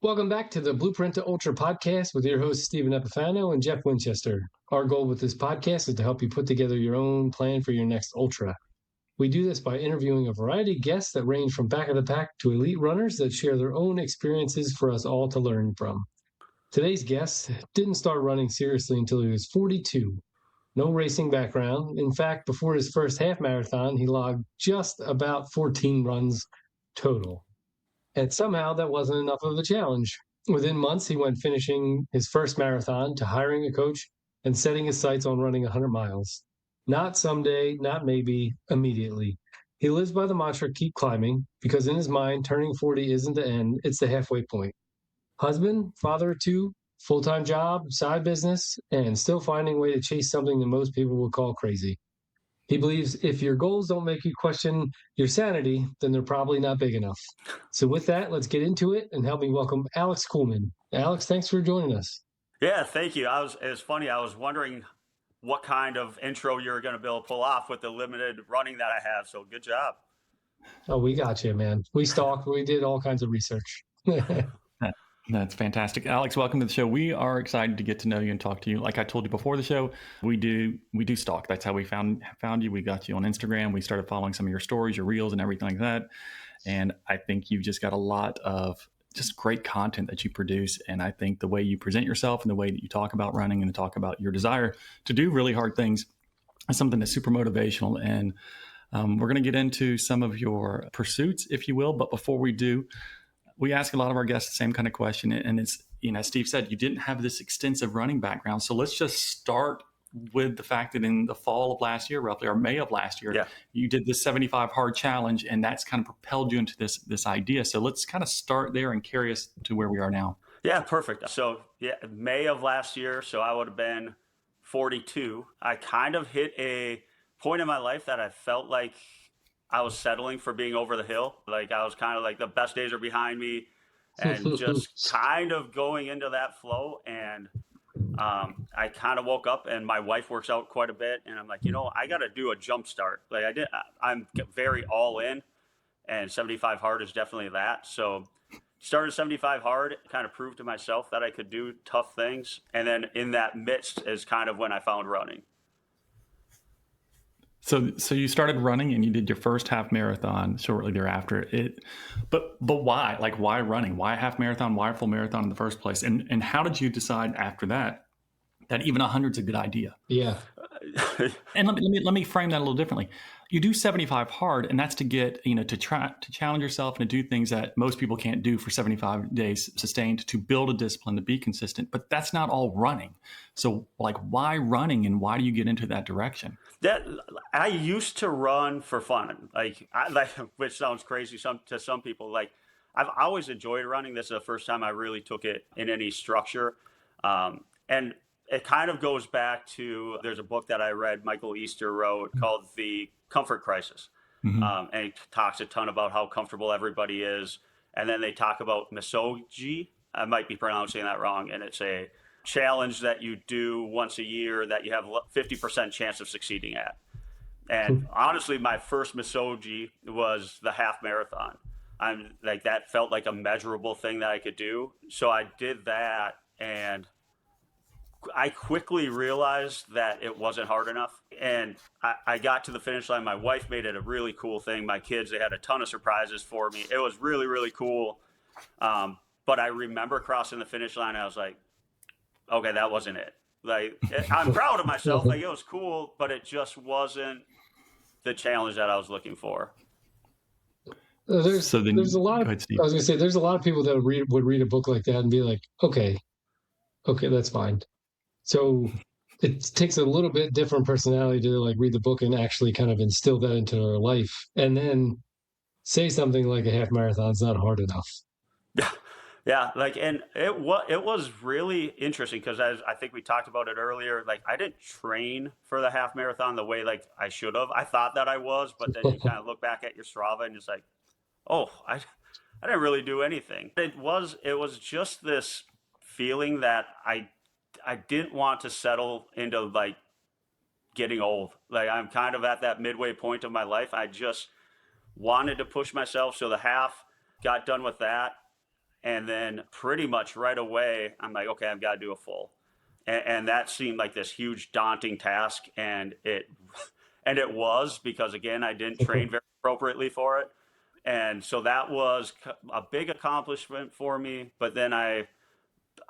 Welcome back to the Blueprint to Ultra podcast with your hosts, Stephen Epifano and Jeff Winchester. Our goal with this podcast is to help you put together your own plan for your next ultra. We do this by interviewing a variety of guests that range from back of the pack to elite runners that share their own experiences for us all to learn from. Today's guest didn't start running seriously until he was 42. No racing background. In fact, before his first half marathon, he logged just about 14 runs total. And somehow that wasn't enough of a challenge. Within months, he went finishing his first marathon to hiring a coach and setting his sights on running 100 miles. Not someday, not maybe, immediately. He lives by the mantra, keep climbing, because in his mind, turning 40 isn't the end, it's the halfway point. Husband, father of two, full-time job, side business, and still finding a way to chase something that most people would call crazy. He believes if your goals don't make you question your sanity, then they're probably not big enough. So with that, let's get into it and help me welcome Alex Kuhlman. Alex, thanks for joining us. Yeah, thank you. It's funny. I was wondering what kind of intro you were going to be able to pull off with the limited running that I have. So good job. Oh, we got you, man. We stalked. We did all kinds of research. That's fantastic. Alex, welcome to the show. We are excited to get to know you and talk to you. Like I told you before the show, we do stalk. That's how we found you. We got you on Instagram. We started following some of your stories, your reels and everything like that. And I think you've just got a lot of just great content that you produce. And I think the way you present yourself and the way that you talk about running and talk about your desire to do really hard things is something that's super motivational. And we're going to get into some of your pursuits, if you will. But before we do, we ask a lot of our guests the same kind of question. And it's, as Steve said, you didn't have this extensive running background. So let's just start with the fact that in the fall of last year, roughly, or May of last year, you did this 75 hard challenge, and that's kind of propelled you into this idea. So let's kind of start there and carry us to where we are now. Yeah, perfect. So May of last year, so I would have been 42. I kind of hit a point in my life that I felt like I was settling for being over the hill. Like I was kind of like the best days are behind me and just kind of going into that flow. And I kind of woke up, and my wife works out quite a bit. And I'm like, I got to do a jump start. Like I'm very all in, and 75 hard is definitely that. So started 75 hard, kind of proved to myself that I could do tough things. And then in that midst is kind of when I found running. So you started running and you did your first half marathon shortly thereafter. But why? Like, why running? Why a half marathon? Why a full marathon in the first place? And how did you decide after that even 100's a good idea? Yeah. And let me frame that a little differently. You do 75 hard, and that's to get, to try to challenge yourself and to do things that most people can't do for 75 days sustained, to build a discipline, to be consistent. But that's not all running. So like, why running, and why do you get into that direction? That I used to run for fun, which sounds crazy to some people. Like I've always enjoyed running. This is the first time I really took it in any structure, and it kind of goes back to, there's a book that I read, Michael Easter wrote, called The Comfort Crisis. Mm-hmm. And he talks a ton about how comfortable everybody is. And then they talk about misogi. I might be pronouncing that wrong. And it's a challenge that you do once a year that you have 50% chance of succeeding at. And honestly, my first misogi was the half marathon. I'm like, that felt like a measurable thing that I could do. So I did that, and I quickly realized that it wasn't hard enough. And I got to the finish line. My wife made it a really cool thing. My kids, they had a ton of surprises for me. It was really, really cool. But I remember crossing the finish line. I was like, okay, that wasn't it. Like, I'm proud of myself. Like, it was cool, but it just wasn't the challenge that I was looking for. There's a lot of, I was going to say, there's a lot of people that would read a book like that and be like, okay, that's fine. So it takes a little bit different personality to like read the book and actually kind of instill that into their life, and then say something like a half marathon's not hard enough. Yeah. Like, and it was really interesting because, as I think we talked about it earlier, like I didn't train for the half marathon the way like I should have. I thought that I was, but then you kind of look back at your Strava and it's like, oh, I didn't really do anything. It was just this feeling that I didn't want to settle into like getting old. Like I'm kind of at that midway point of my life. I just wanted to push myself. So the half, got done with that. And then pretty much right away, I'm like, okay, I've got to do a full. And that seemed like this huge daunting task. And it was, because again, I didn't train very appropriately for it. And so that was a big accomplishment for me. But then I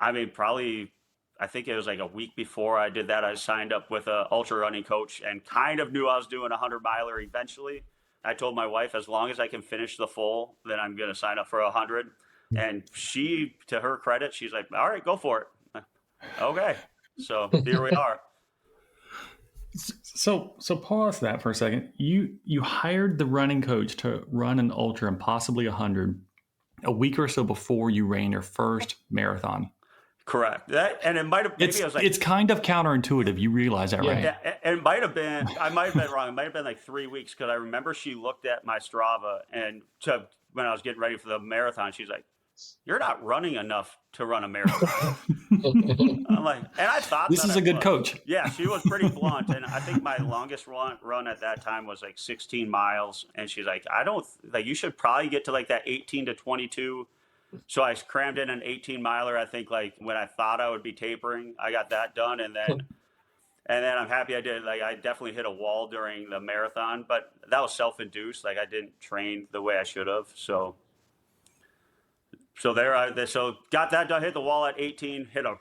think it was like a week before I did that, I signed up with a ultra running coach and kind of knew I was doing a 100-miler eventually. I told my wife, as long as I can finish the full, then I'm going to sign up for 100. And she, to her credit, she's like, all right, go for it. Okay. So here we are. So pause that for a second. You hired the running coach to run an ultra and possibly 100 a week or so before you ran your first marathon. Correct. And it might have, maybe I was like, it's kind of counterintuitive. You realize that, right? Yeah, it might have been, I might have been wrong. It might have been like 3 weeks, because I remember she looked at my Strava and when I was getting ready for the marathon, she's like, you're not running enough to run a marathon. I'm like, and I thought this is a good coach. Yeah, she was pretty blunt. And I think my longest run at that time was like 16 miles. And she's like, you should probably get to like that 18 to 22. So I crammed in an 18-miler, I think, like when I thought I would be tapering. I got that done. And then I'm happy I did. Like, I definitely hit a wall during the marathon, but that was self-induced. Like, I didn't train the way I should have. So got that done, hit the wall at 18, hit a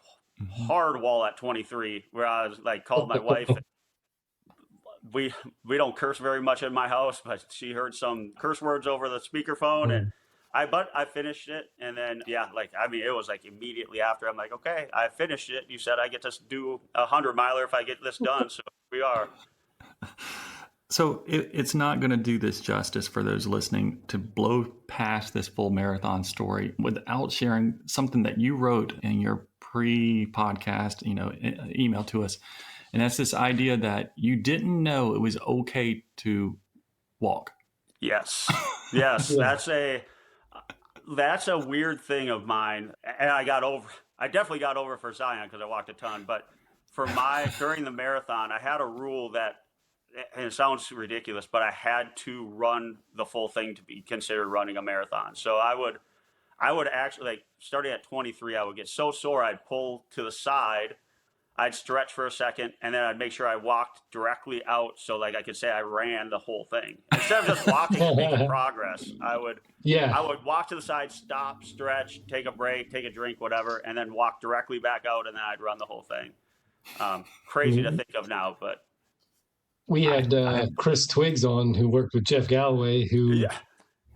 hard wall at 23, where I was like, called my wife. We don't curse very much in my house, but she heard some curse words over the speakerphone, and I finished it. And then, it was like immediately after, I'm like, okay, I finished it. You said I get to do a 100-miler if I get this done. So we are. So it's not going to do this justice for those listening to blow past this full marathon story without sharing something that you wrote in your pre-podcast, email to us. And that's this idea that you didn't know it was okay to walk. Yes. Yes. That's a weird thing of mine. And I definitely got over for Zion, because I walked a ton. But during the marathon, I had a rule that, and it sounds ridiculous, but I had to run the full thing to be considered running a marathon. So I would actually, like, starting at 23, I would get so sore, I'd pull to the side, I'd stretch for a second, and then I'd make sure I walked directly out, so like I could say I ran the whole thing. Instead of just walking and making progress, I would walk to the side, stop, stretch, take a break, take a drink, whatever, and then walk directly back out, and then I'd run the whole thing. Crazy to think of now, but we had Chris Twiggs on, who worked with Jeff Galloway, who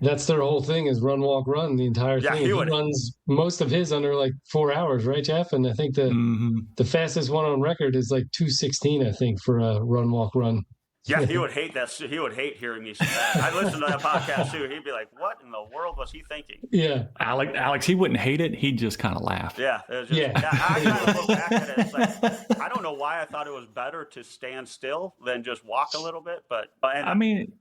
that's their whole thing, is run, walk, run the entire thing. He runs most of his under like 4 hours, right, Jeff? And I think the fastest one on record is like 2:16, I think, for a run, walk, run. Yeah, he would hate that. He would hate hearing me say that. I listened to that podcast too. He'd be like, "What in the world was he thinking?" Yeah, Alex, he wouldn't hate it. He'd just kind of laugh. Yeah, it was just, I kind of look back at it. It's like, I don't know why I thought it was better to stand still than just walk a little bit. But I mean,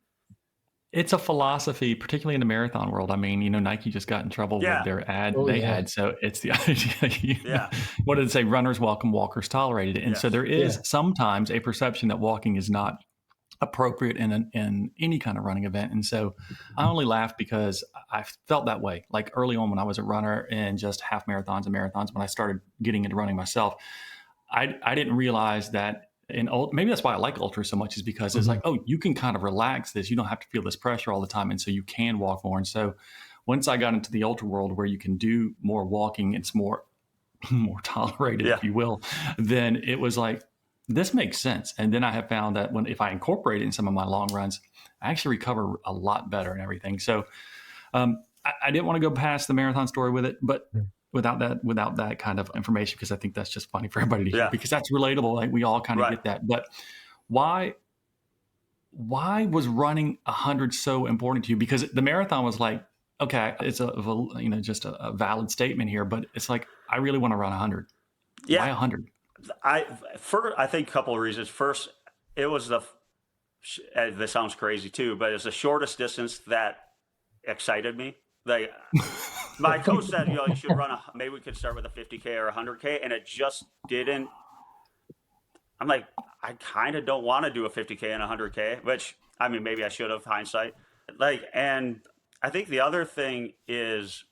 it's a philosophy, particularly in the marathon world. I mean, Nike just got in trouble with their ad had. So it's the idea. What did it say? Runners welcome, walkers tolerated it. And so there is sometimes a perception that walking is not appropriate in any kind of running event. And so I only laugh because I felt that way. Like early on when I was a runner in just half marathons and marathons, when I started getting into running myself, I didn't realize that maybe that's why I like ultra so much, is because it's like, oh, you can kind of relax this. You don't have to feel this pressure all the time. And so you can walk more. And so once I got into the ultra world where you can do more walking, it's more tolerated, if you will, then it was like, this makes sense. And then I have found that if I incorporate it in some of my long runs, I actually recover a lot better and everything. So I didn't want to go past the marathon story with it, but without that kind of information, because I think that's just funny for everybody to hear, because that's relatable. Like, we all kind of get that. But why was running 100 so important to you? Because the marathon was like, okay, it's just a valid statement here, but it's like, I really want to run 100. Yeah. Why 100? I think a couple of reasons. First, it was this sounds crazy too, but it's the shortest distance that excited me. Like, my coach said, you should run maybe we could start with a 50K or 100K, and it just didn't. I'm like, I kind of don't want to do a 50K and 100K, which, I mean, maybe I should have, hindsight. And I think the other thing is,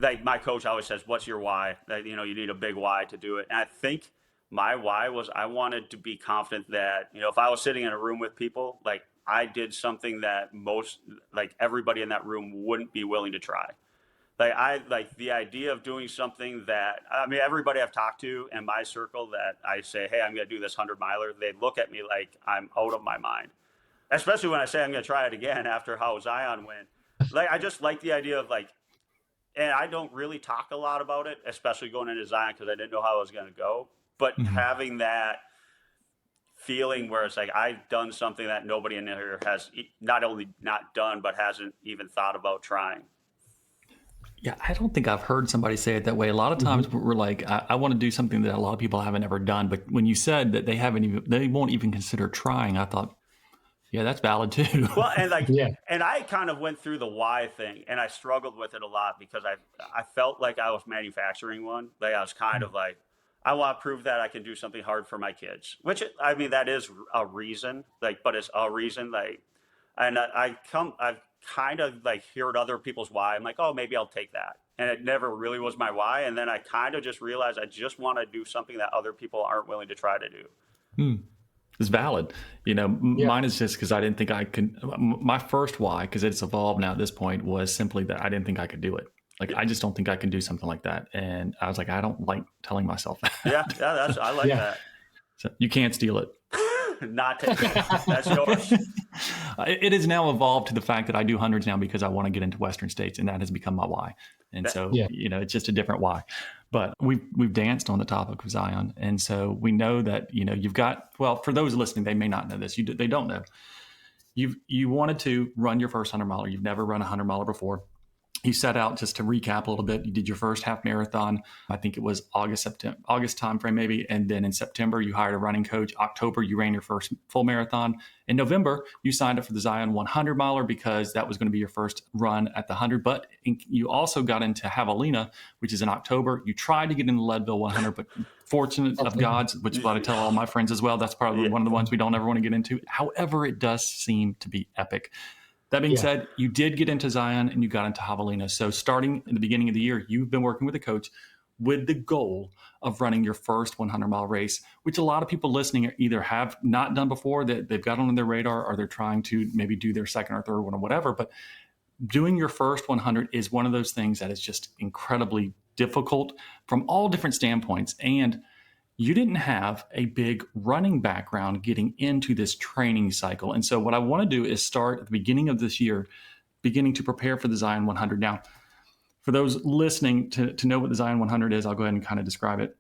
like my coach always says, what's your why? That, you know, you need a big why to do it. And I think my why was I wanted to be confident that, you know, if I was sitting in a room with people, like I did something that most, like everybody in that room wouldn't be willing to try. Like I like the idea of doing something that, I mean, everybody I've talked to in my circle that I say, hey, I'm going to do this 100-miler, they look at me like I'm out of my mind. Especially when I say I'm going to try it again after how Zion went. Like I just like the idea of like, and I don't really talk a lot about it, especially going into Zion because I didn't know how I was going to go. But having that feeling where it's like I've done something that nobody in here has not only not done, but hasn't even thought about trying. Yeah, I don't think I've heard somebody say it that way. A lot of times we're like, I want to do something that a lot of people haven't ever done. But when you said that they won't even consider trying, I thought, yeah, that's valid too. Well, and like, and I kind of went through the why thing, and I struggled with it a lot because I felt like I was manufacturing one. Like I was kind of like, I want to prove that I can do something hard for my kids, which I mean that is a reason, like, but it's a reason, like, and I've kind of like heard other people's why. I'm like, oh, maybe I'll take that, and it never really was my why. And then I kind of just realized I just want to do something that other people aren't willing to try to do. It's valid. You know, mine is just because I didn't think I could. My first why, because it's evolved now at this point, was simply that I didn't think I could do it. Like, I just don't think I can do something like that. And I was like, I don't like telling myself that. Yeah, I like that. So you can't steal it. Not taking it. That's yours. It has now evolved to the fact that I do hundreds now because I want to get into Western states, and that has become my why. And so, you know, it's just a different why. But we've danced on the topic of Zion, and so we know that, you know, you've got, well, for those listening, they may not know this. They don't know. You wanted to run your first 100-miler. You've never run a 100-miler before. You set out, just to recap a little bit, you did your first half marathon. I think it was August timeframe maybe. And then in September, you hired a running coach. October, you ran your first full marathon. In November, you signed up for the Zion 100-miler because that was going to be your first run at the 100. But you also got into Javelina, which is in October. You tried to get into Leadville 100, but fortunate of God's, which is what I tell all my friends as well, that's probably one of the ones we don't ever want to get into. However, it does seem to be epic. That being said, you did get into Zion and you got into Javelina. So starting in the beginning of the year, you've been working with a coach with the goal of running your first 100-mile race, which a lot of people listening either have not done before, that they've got on their radar, or they're trying to maybe do their second or third one or whatever. But doing your first 100 is one of those things that is just incredibly difficult from all different standpoints. And you didn't have a big running background getting into this training cycle. And so what I want to do is start at the beginning of this year, beginning to prepare for the Zion 100. Now, for those listening to know what the Zion 100 is, I'll go ahead and kind of describe it.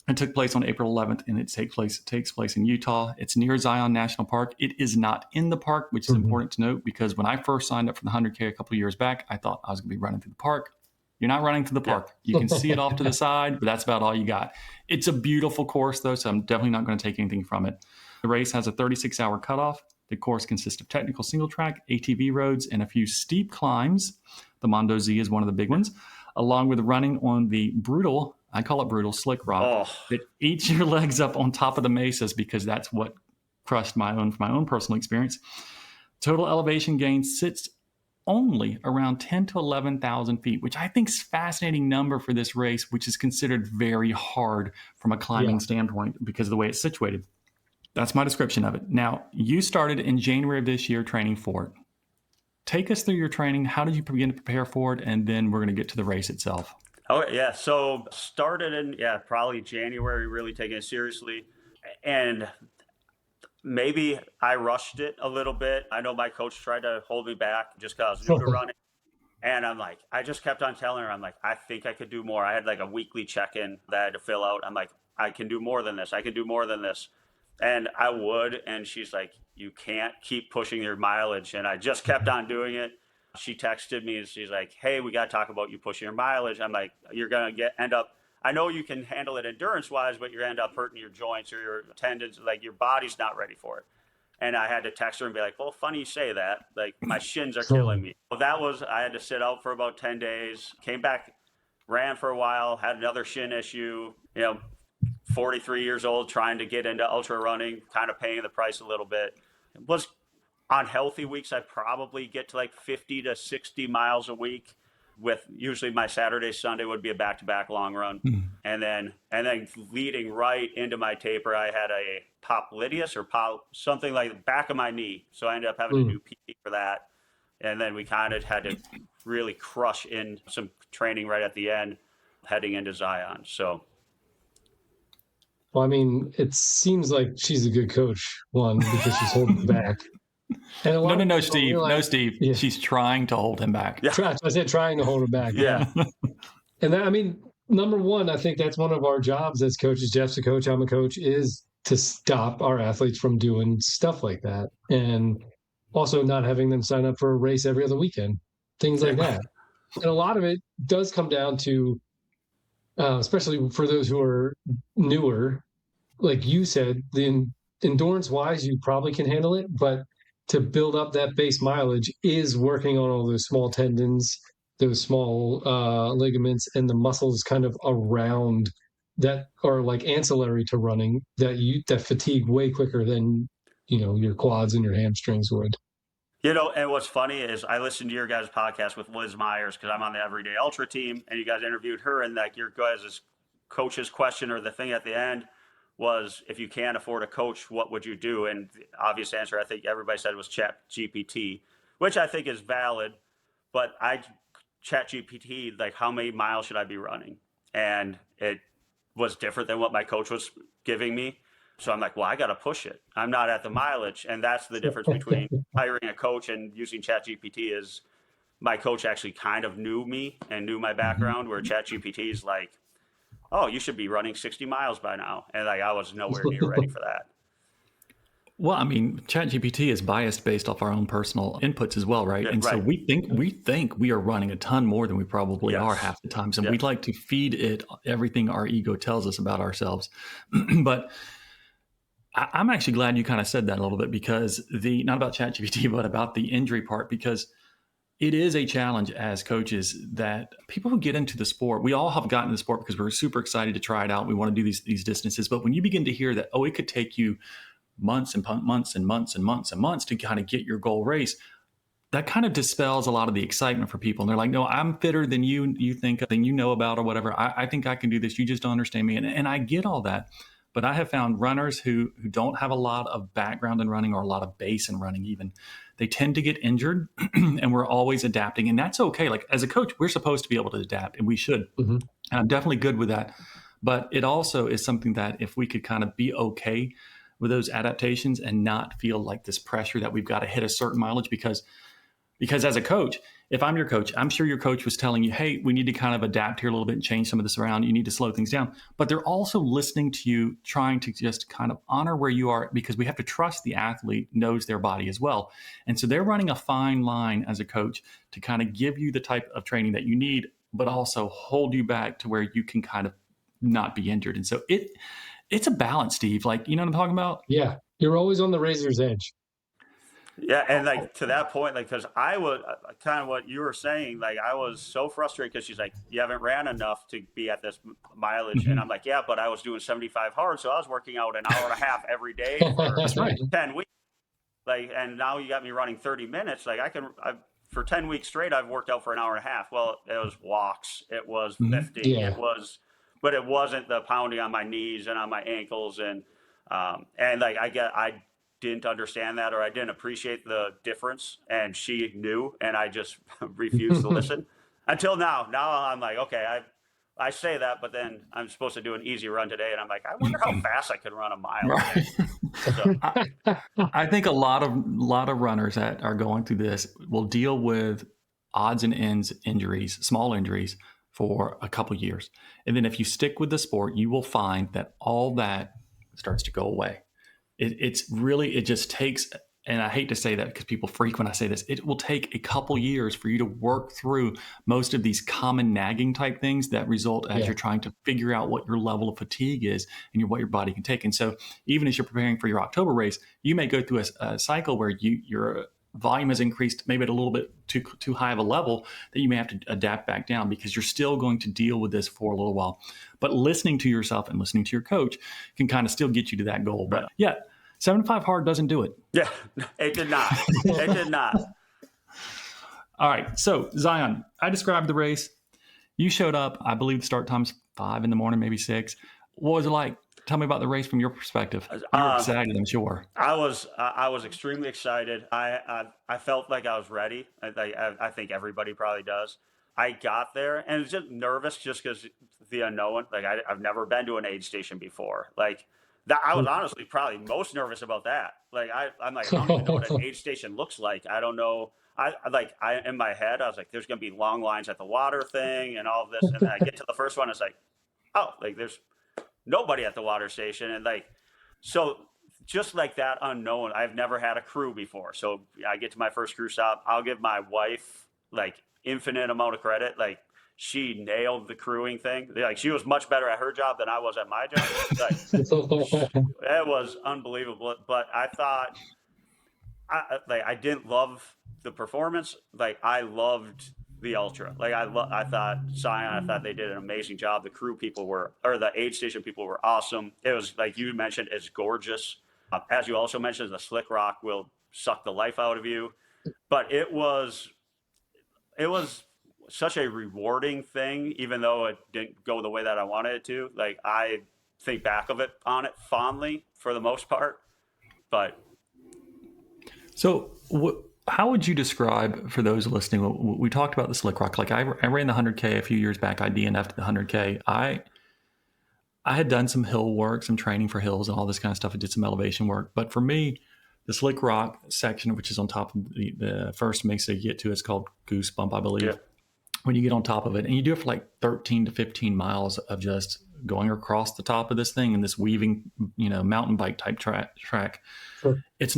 It took place on April 11th, and it takes place in Utah. It's near Zion National Park. It is not in the park, which is important to note, because when I first signed up for the 100K a couple of years back, I thought I was going to be running through the park. You're not running through the park. You can see it off to the side, but that's about all you got. It's a beautiful course, though, so I'm definitely not going to take anything from it. The race has a 36-hour cutoff. The course consists of technical single track, ATV roads, and a few steep climbs. The Mondo Z is one of the big ones, along with running on the brutal, I call it brutal, slick rock that eats your legs up on top of the mesas, because that's what crushed my own personal experience. Total elevation gain sits only around 10 to 11,000 feet, which I think is a fascinating number for this race, which is considered very hard from a climbing standpoint because of the way it's situated. That's my description of it. Now, you started in January of this year training for it. Take us through your training. How did you begin to prepare for it? And then we're going to get to the race itself. Oh, yeah. So started in, probably January, really taking it seriously. And maybe I rushed it a little bit. I know my coach tried to hold me back just because I was new to running. And I'm like, I just kept on telling her, I'm like, I think I could do more. I had like a weekly check-in that I had to fill out. I'm like, I can do more than this. I can do more than this. And I would. And she's like, you can't keep pushing your mileage. And I just kept on doing it. She texted me and she's like, hey, we got to talk about you pushing your mileage. I'm like, you're going to end up, I know you can handle it endurance wise, but you're going to end up hurting your joints or your tendons. Like your body's not ready for it. And I had to text her and be like, well, funny you say that. Like my shins are killing me. Well, I had to sit out for about 10 days, came back, ran for a while, had another shin issue, 43 years old, trying to get into ultra running, kind of paying the price a little bit. It was on healthy weeks, I probably get to like 50 to 60 miles a week. with usually my Saturday, Sunday would be a back-to-back long run. And then leading right into my taper, I had a popliteus or something like the back of my knee. So I ended up having to do PT for that. And then we kind of had to really crush in some training right at the end, heading into Zion. So. Well, I mean, it seems like she's a good coach, one, because she's holding back. And No, Steve. No, Steve. Yeah. She's trying to hold him back. Yeah. I said trying to hold him back. Yeah. And that, I mean, number one, I think that's one of our jobs as coaches. Jeff's a coach, I'm a coach, is to stop our athletes from doing stuff like that. And also not having them sign up for a race every other weekend, things like that. And a lot of it does come down to, especially for those who are newer, like you said, the endurance wise, you probably can handle it, but to build up that base mileage is working on all those small tendons, those small ligaments, and the muscles kind of around that are like ancillary to running that fatigue way quicker than, your quads and your hamstrings would. And what's funny is I listened to your guys' podcast with Liz Myers because I'm on the Everyday Ultra team, and you guys interviewed her, and like your guys' coach's question or the thing at the end was, if you can't afford a coach, what would you do? And the obvious answer, I think everybody said, was Chat GPT, which I think is valid. But I Chat GPT, like, how many miles should I be running? And it was different than what my coach was giving me. So I'm like, well, I got to push it. I'm not at the mileage. And that's the difference between hiring a coach and using ChatGPT is my coach actually kind of knew me and knew my background, where ChatGPT is like, oh, you should be running 60 miles by now. And like, I was nowhere near ready for that. Well, I mean, ChatGPT is biased based off our own personal inputs as well, right? Yeah, and right. so we think we are running a ton more than we probably are half the times. And we'd like to feed it everything our ego tells us about ourselves. But I'm actually glad you kind of said that a little bit, because not about ChatGPT, but about the injury part, because it is a challenge as coaches that people who get into the sport, we all have gotten into the sport because we're super excited to try it out. We want to do these distances. But when you begin to hear that, it could take you months and months and months and months and months to kind of get your goal race, that kind of dispels a lot of the excitement for people. And they're like, no, I'm fitter than you think, than you know about or whatever. I think I can do this. You just don't understand me. And I get all that. But I have found runners who don't have a lot of background in running or a lot of base in running even, they tend to get injured and we're always adapting. And that's okay. Like as a coach, we're supposed to be able to adapt, and we should. And I'm definitely good with that. But it also is something that if we could kind of be okay with those adaptations and not feel like this pressure that we've got to hit a certain mileage, because as a coach, if I'm your coach, I'm sure your coach was telling you, hey, we need to kind of adapt here a little bit and change some of this around. You need to slow things down. But they're also listening to you, trying to just kind of honor where you are, because we have to trust the athlete knows their body as well. And so they're running a fine line as a coach to kind of give you the type of training that you need, but also hold you back to where you can kind of not be injured. And so it's a balance, Steve. Like, you know what I'm talking about? Yeah. You're always on the razor's edge. Yeah, and like to that point, like, because I was kind of what you were saying, like I was so frustrated because she's like, you haven't ran enough to be at this mileage. And I'm like, yeah, but I was doing 75 hard. So I was working out an hour and a half every day for That's right. 10 weeks. Like, and now you got me running 30 minutes. Like for 10 weeks straight, I've worked out for an hour and a half. Well, it was walks, it was lifting, but it wasn't the pounding on my knees and on my ankles. And like, I didn't understand that, or I didn't appreciate the difference, and she knew, and I just refused to listen until now. Now I'm like, okay, I say that, but then I'm supposed to do an easy run today, and I'm like, I wonder how fast I could run a mile. Right. So. I think a lot of runners that are going through this will deal with odds and ends injuries, small injuries, for a couple years, and then if you stick with the sport, you will find that all that starts to go away. It just takes, and I hate to say that because people freak when I say this, it will take a couple years for you to work through most of these common nagging type things that result as you're trying to figure out what your level of fatigue is and what your body can take. And so even as you're preparing for your October race, you may go through a cycle where your volume has increased maybe at a little bit too high of a level that you may have to adapt back down, because you're still going to deal with this for a little while. But listening to yourself and listening to your coach can kind of still get you to that goal. But 75 hard doesn't do it. Yeah, it did not. It did not. All right. So Zion, I described the race. You showed up. I believe the start time's 5 in the morning, maybe 6. What was it like? Tell me about the race from your perspective. You were excited, I'm sure. I was extremely excited. I felt like I was ready. I think everybody probably does. I got there and was just nervous just because the unknown. Like I've never been to an aid station before. Like that, I was honestly probably most nervous about that. Like I'm like I don't even know what an aid station looks like. I don't know. I in my head I was like, there's gonna be long lines at the water thing and all of this, and then I get to the first one. It's like, oh, like there's nobody at the water station, and like so just like that unknown. I've never had a crew before, so I get to my first crew stop. I'll give my wife like infinite amount of credit. Like she nailed the crewing thing. Like she was much better at her job than I was at my job. Like it was unbelievable. But I thought I didn't love the performance. Like I loved the ultra. Like I thought Zion. I thought they did an amazing job. The crew people were, or the aid station people were awesome. It was like you mentioned, it's gorgeous. As you also mentioned, the slick rock will suck the life out of you. But it was such a rewarding thing, even though it didn't go the way that I wanted it to. Like I think back of it on it fondly for the most part. But So, how would you describe, for those listening, we talked about the slick rock. Like I ran the 100K a few years back. I DNF'd the 100K. I had done some hill work, some training for hills and all this kind of stuff. I did some elevation work. But for me, the slick rock section, which is on top of the first mesa you get to, is called Goosebump, I believe. Yeah. When you get on top of it, and you do it for like 13 to 15 miles of just going across the top of this thing and this weaving, mountain bike type track. Sure. It's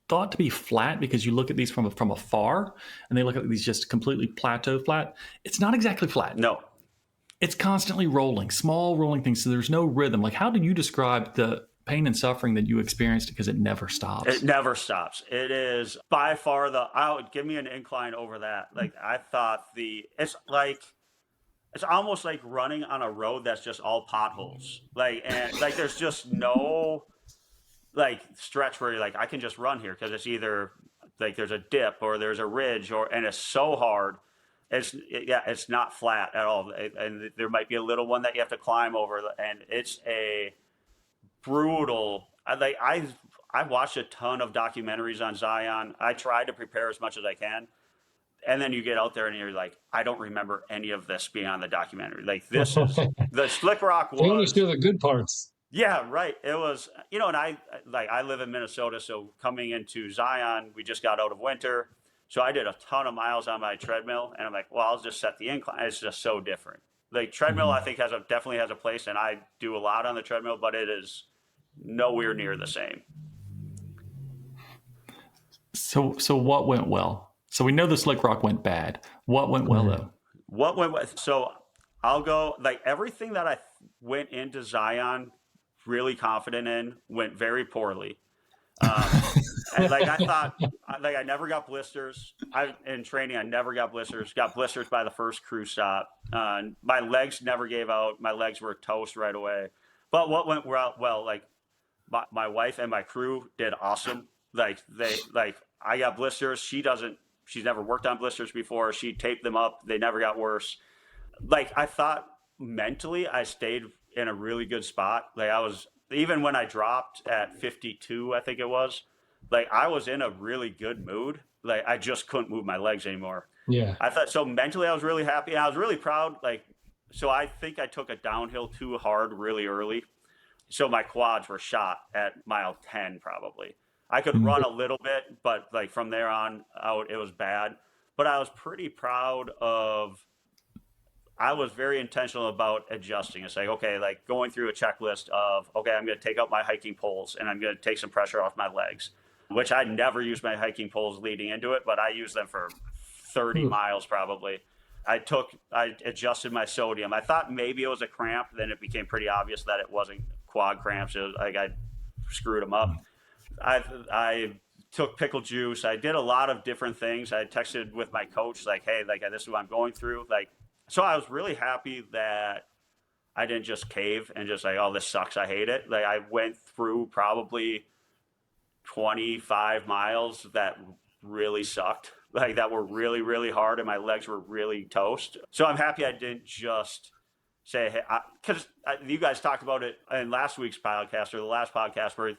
thought to be flat because you look at these from afar and they look at these just completely plateau flat. It's not exactly flat. No. It's constantly rolling, small rolling things. So there's no rhythm. Like, how do you describe the pain and suffering that you experienced, because it never stops? It never stops. It is by far give me an incline over that. Like I thought it's almost like running on a road that's just all potholes. And there's just no stretch where you're like, I can just run here, because it's either like there's a dip or there's a ridge, and it's so hard. It's not flat at all. And there might be a little one that you have to climb over, and it's a brutal. I watched a ton of documentaries on Zion. I tried to prepare as much as I can. And then you get out there and you're like, I don't remember any of this being on the documentary. Like this is the slick rock was. They only show the good parts. Yeah, right. It was, and I live in Minnesota, so coming into Zion, we just got out of winter. So I did a ton of miles on my treadmill, and I'm like, well, I'll just set the incline. It's just so different. Like treadmill, I think definitely has a place, and I do a lot on the treadmill, but it is nowhere near the same. So what went well? So we know the slick rock went bad. What went well though? What went well? So I'll go, everything that I went into Zion really confident in went very poorly. And I thought, I never got blisters. In training, I never got blisters. Got blisters by the first crew stop. My legs never gave out. My legs were toast right away. But what went well, my wife and my crew did awesome. I got blisters. She's never worked on blisters before. She taped them up. They never got worse. I thought mentally I stayed in a really good spot. Even when I dropped at 52, I think it was, I was in a really good mood. I just couldn't move my legs anymore. Yeah. I thought, so mentally I was really happy. And I was really proud. So I think I took a downhill too hard really early. So my quads were shot at mile 10 probably. I could run a little bit, but from there on out, it was bad. But I was pretty proud of, I was very intentional about adjusting. It's going through a checklist of, okay, I'm going to take out my hiking poles and I'm going to take some pressure off my legs, which I never used my hiking poles leading into it, but I used them for 30 miles probably. I adjusted my sodium. I thought maybe it was a cramp. Then it became pretty obvious that it wasn't quad cramps. It was I screwed them up. I took pickle juice. I did a lot of different things. I texted with my coach, hey, this is what I'm going through. So I was really happy that I didn't just cave and just oh, this sucks, I hate it. I went through probably 25 miles that really sucked. like that were really, really hard and my legs were really toast. So I'm happy I didn't just say, hey, because you guys talked about it in last week's podcast or the last podcast where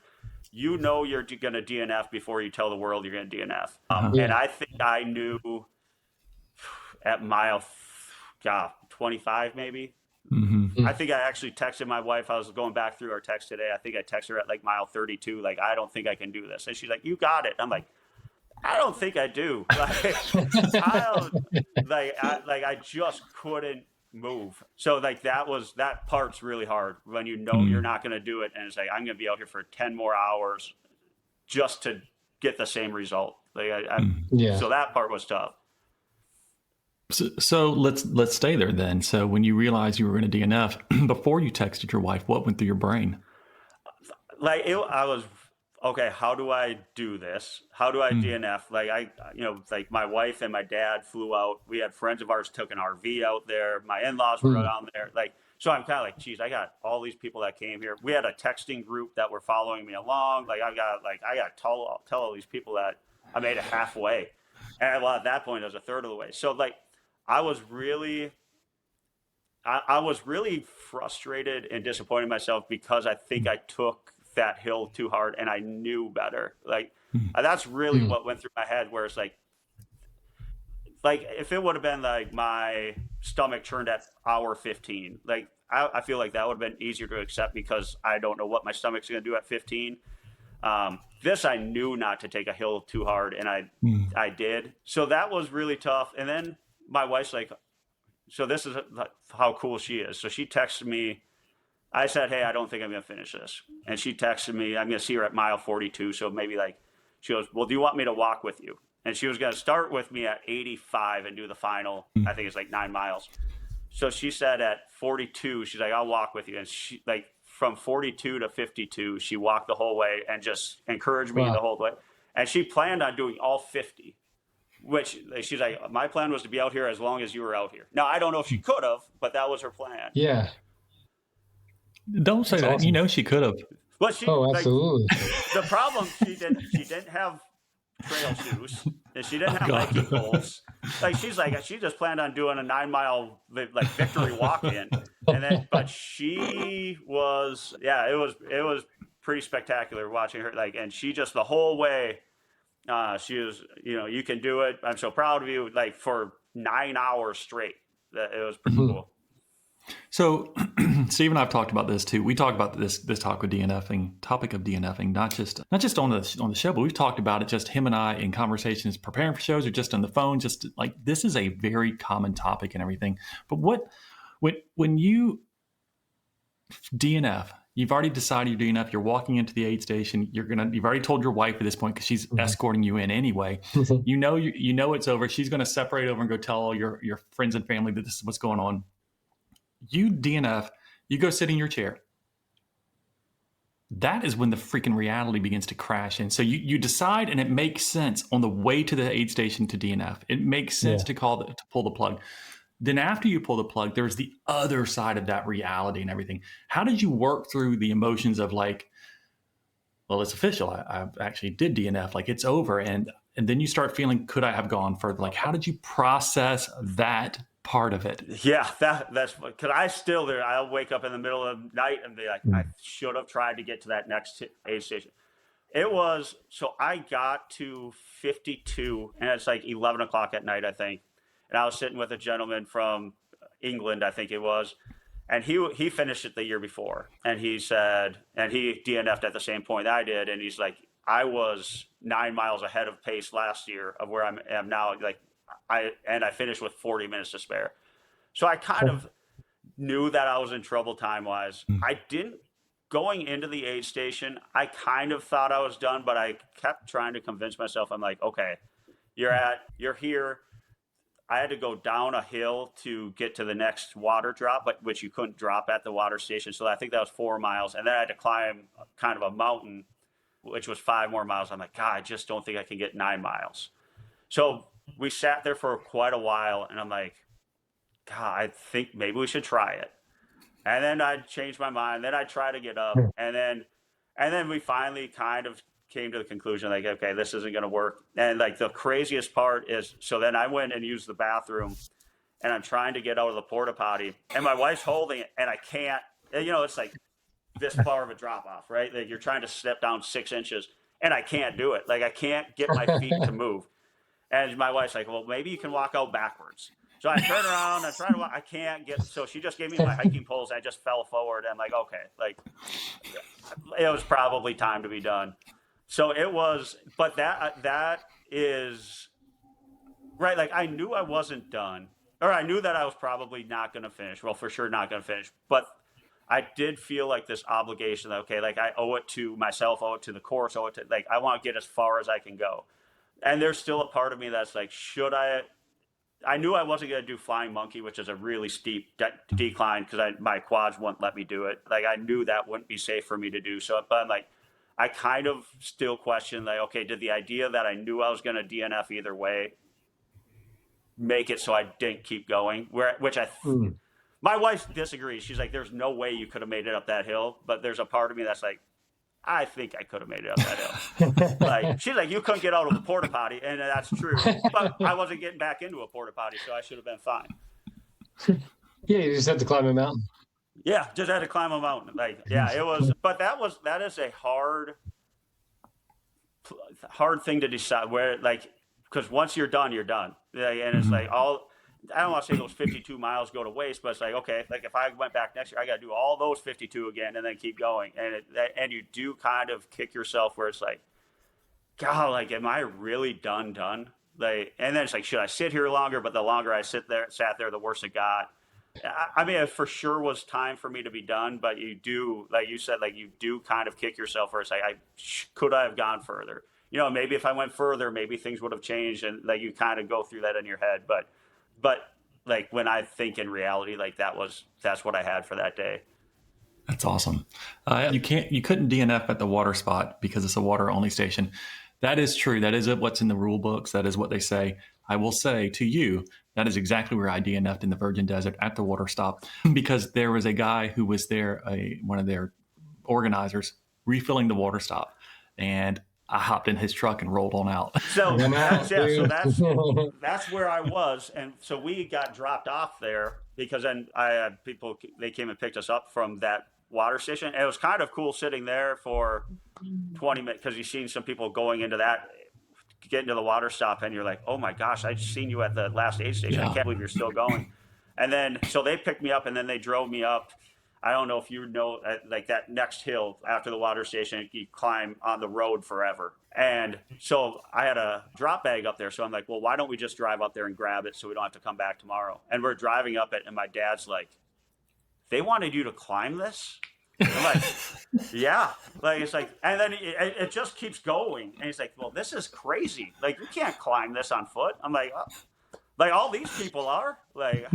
you're going to DNF before you tell the world you're going to DNF. Yeah. And I think I knew at mile 25 maybe. Mm-hmm. I think I actually texted my wife. I was going back through our text today. I think I texted her at like mile 32. Like, I don't think I can do this. And she's like, you got it. I'm like, I don't think I do. I just couldn't move. So like that part's really hard when you know you're not going to do it. And it's like, I'm going to be out here for 10 more hours just to get the same result. So that part was tough. So let's stay there then. So when you realized you were going to DNF, before you texted your wife, what went through your brain? I was, okay, how do I do this? How do I DNF? Like my wife and my dad flew out. We had friends of ours took an RV out there. My in-laws were down there. So I'm kind of like, geez, I got all these people that came here. We had a texting group that were following me along. I got to tell all these people that I made it halfway. And at that point, I was a third of the way. So I was really frustrated and disappointed in myself because I think I took that hill too hard and I knew better. That's really what went through my head, where it's like if it would have been like my stomach churned at hour 15, I feel like that would have been easier to accept because I don't know what my stomach's going to do at 15. This, I knew not to take a hill too hard, and I did. So that was really tough. And then my wife's like, so this is how cool she is. So she texted me. I said, hey, I don't think I'm going to finish this. And she texted me, I'm going to see her at mile 42. So maybe she goes, well, do you want me to walk with you? And she was going to start with me at 85 and do the final. I think it's like 9 miles. So she said at 42, she's like, I'll walk with you. And she from 42 to 52, she walked the whole way and just encouraged me the whole way. And she planned on doing all 50. Which she's like, my plan was to be out here as long as you were out here. Now, I don't know if she could have, but that was her plan. Yeah. Don't say that. Awesome. She could have. Well, absolutely. The problem, she didn't have trail shoes, and she didn't have hiking poles. She just planned on doing a 9-mile victory walk-in, but she was, it was pretty spectacular watching her. And she just the whole way. She was, you can do it. I'm so proud of you. For 9 hours straight. It was pretty cool. So Steve and I have talked about this too. We talk about this topic of DNFing, not just on the show, but we've talked about it, just him and I in conversations preparing for shows or just on the phone, just this is a very common topic and everything. But when you DNF, you've already decided you're DNF, you're walking into the aid station, you've already told your wife at this point, because she's escorting you in anyway. You know it's over. She's going to separate over and go tell all your friends and family that this is what's going on. You DNF, you go sit in your chair. That is when the freaking reality begins to crash in. So you decide, and it makes sense on the way to the aid station to DNF. It makes sense to pull the plug. Then after you pull the plug, there's the other side of that reality and everything. How did you work through the emotions of well, it's official. I actually did DNF. It's over. And then you start feeling, could I have gone further? How did you process that part of it? Yeah, that's because I'll wake up in the middle of the night and be like, I should have tried to get to that next aid station. So I got to 52 and it's 11 o'clock at night, I think. And I was sitting with a gentleman from England, I think it was, and he finished it the year before. And he said, and he DNF'd at the same point I did. And he's like, I was 9 miles ahead of pace last year of where I am now. I finished with 40 minutes to spare. So I kind of knew that I was in trouble time-wise. I didn't, going into the aid station, I kind of thought I was done, but I kept trying to convince myself. I'm like, okay, you're here. I had to go down a hill to get to the next water drop, which you couldn't drop at the water station. So I think that was 4 miles. And then I had to climb kind of a mountain, which was 5 more miles. I'm like, God, I just don't think I can get 9 miles. So we sat there for quite a while, and I'm like, God, I think maybe we should try it. And then I changed my mind. Then I tried to get up, and then we finally kind of came to the conclusion, like, okay, this isn't going to work. And like the craziest part is, so then I went and used the bathroom, and I'm trying to get out of the porta potty, and my wife's holding it, and I can't. It's like this far of a drop off, right? Like you're trying to step down 6 inches, and I can't do it. Like I can't get my feet to move. And my wife's like, well, maybe you can walk out backwards. So I turn around, I'm trying to walk, I can't get. So she just gave me my hiking poles. I just fell forward. I'm like, okay, like it was probably time to be done. So it was, but that is right. Like I knew I wasn't done, or I knew that I was probably not going to finish. Well, for sure not going to finish, but I did feel like this obligation that, okay, like I owe it to myself, owe it to the course, owe it to, like, I want to get as far as I can go. And there's still a part of me that's like, I knew I wasn't going to do Flying Monkey, which is a really steep decline because my quads wouldn't let me do it. Like I knew that wouldn't be safe for me to do. So, but I'm like, I kind of still question, like, okay, did the idea that I knew I was going to DNF either way make it so I didn't keep going? My wife disagrees. She's like, there's no way you could have made it up that hill. But there's a part of me that's like, I think I could have made it up that hill. Like, she's like, you couldn't get out of the porta potty. And that's true. But I wasn't getting back into a porta potty, so I should have been fine. Yeah, you just had to climb a mountain. Yeah, just had to climb a mountain. Like, yeah, it was. But that is a hard thing to decide where, like, because once you're done, you're done. Like, and it's like I don't want to say those 52 miles go to waste, but it's like, okay, like if I went back next year, I got to do all those 52 again and then keep going. And you do kind of kick yourself where it's like, God, like, am I really done? Like, and then it's like, should I sit here longer? But the longer I sat there, the worse it got. I mean, it for sure was time for me to be done, but you do, like you said, like you do kind of kick yourself where it's like, could I have gone further? Maybe if I went further, maybe things would have changed. And like, you kind of go through that in your head, but like when I think in reality, like that's what I had for that day. That's awesome. You couldn't DNF at the water spot because it's a water only station. That is true. That is what's in the rule books. That is what they say. I will say to you, that is exactly where I DNF'd in the Virgin Desert at the water stop, because there was a guy who was there, one of their organizers, refilling the water stop, and I hopped in his truck and rolled on out. So that's where I was. And so we got dropped off there because then I had people, they came and picked us up from that water station. And it was kind of cool sitting there for 20 minutes because you've seen some people going into that, get into the water stop, and you're like, oh my gosh, I just seen you at the last aid station. I can't believe you're still going. And then, so they picked me up and then they drove me up. I don't know if you know, like that next hill after the water station, you climb on the road forever. And so I had a drop bag up there. So I'm like, well, why don't we just drive up there and grab it so we don't have to come back tomorrow? And we're driving up it, and my dad's like, they wanted you to climb this? I'm like, yeah. Like, it's like, and then it just keeps going. And he's like, well, this is crazy. Like, you can't climb this on foot. I'm like, oh. Like all these people are like.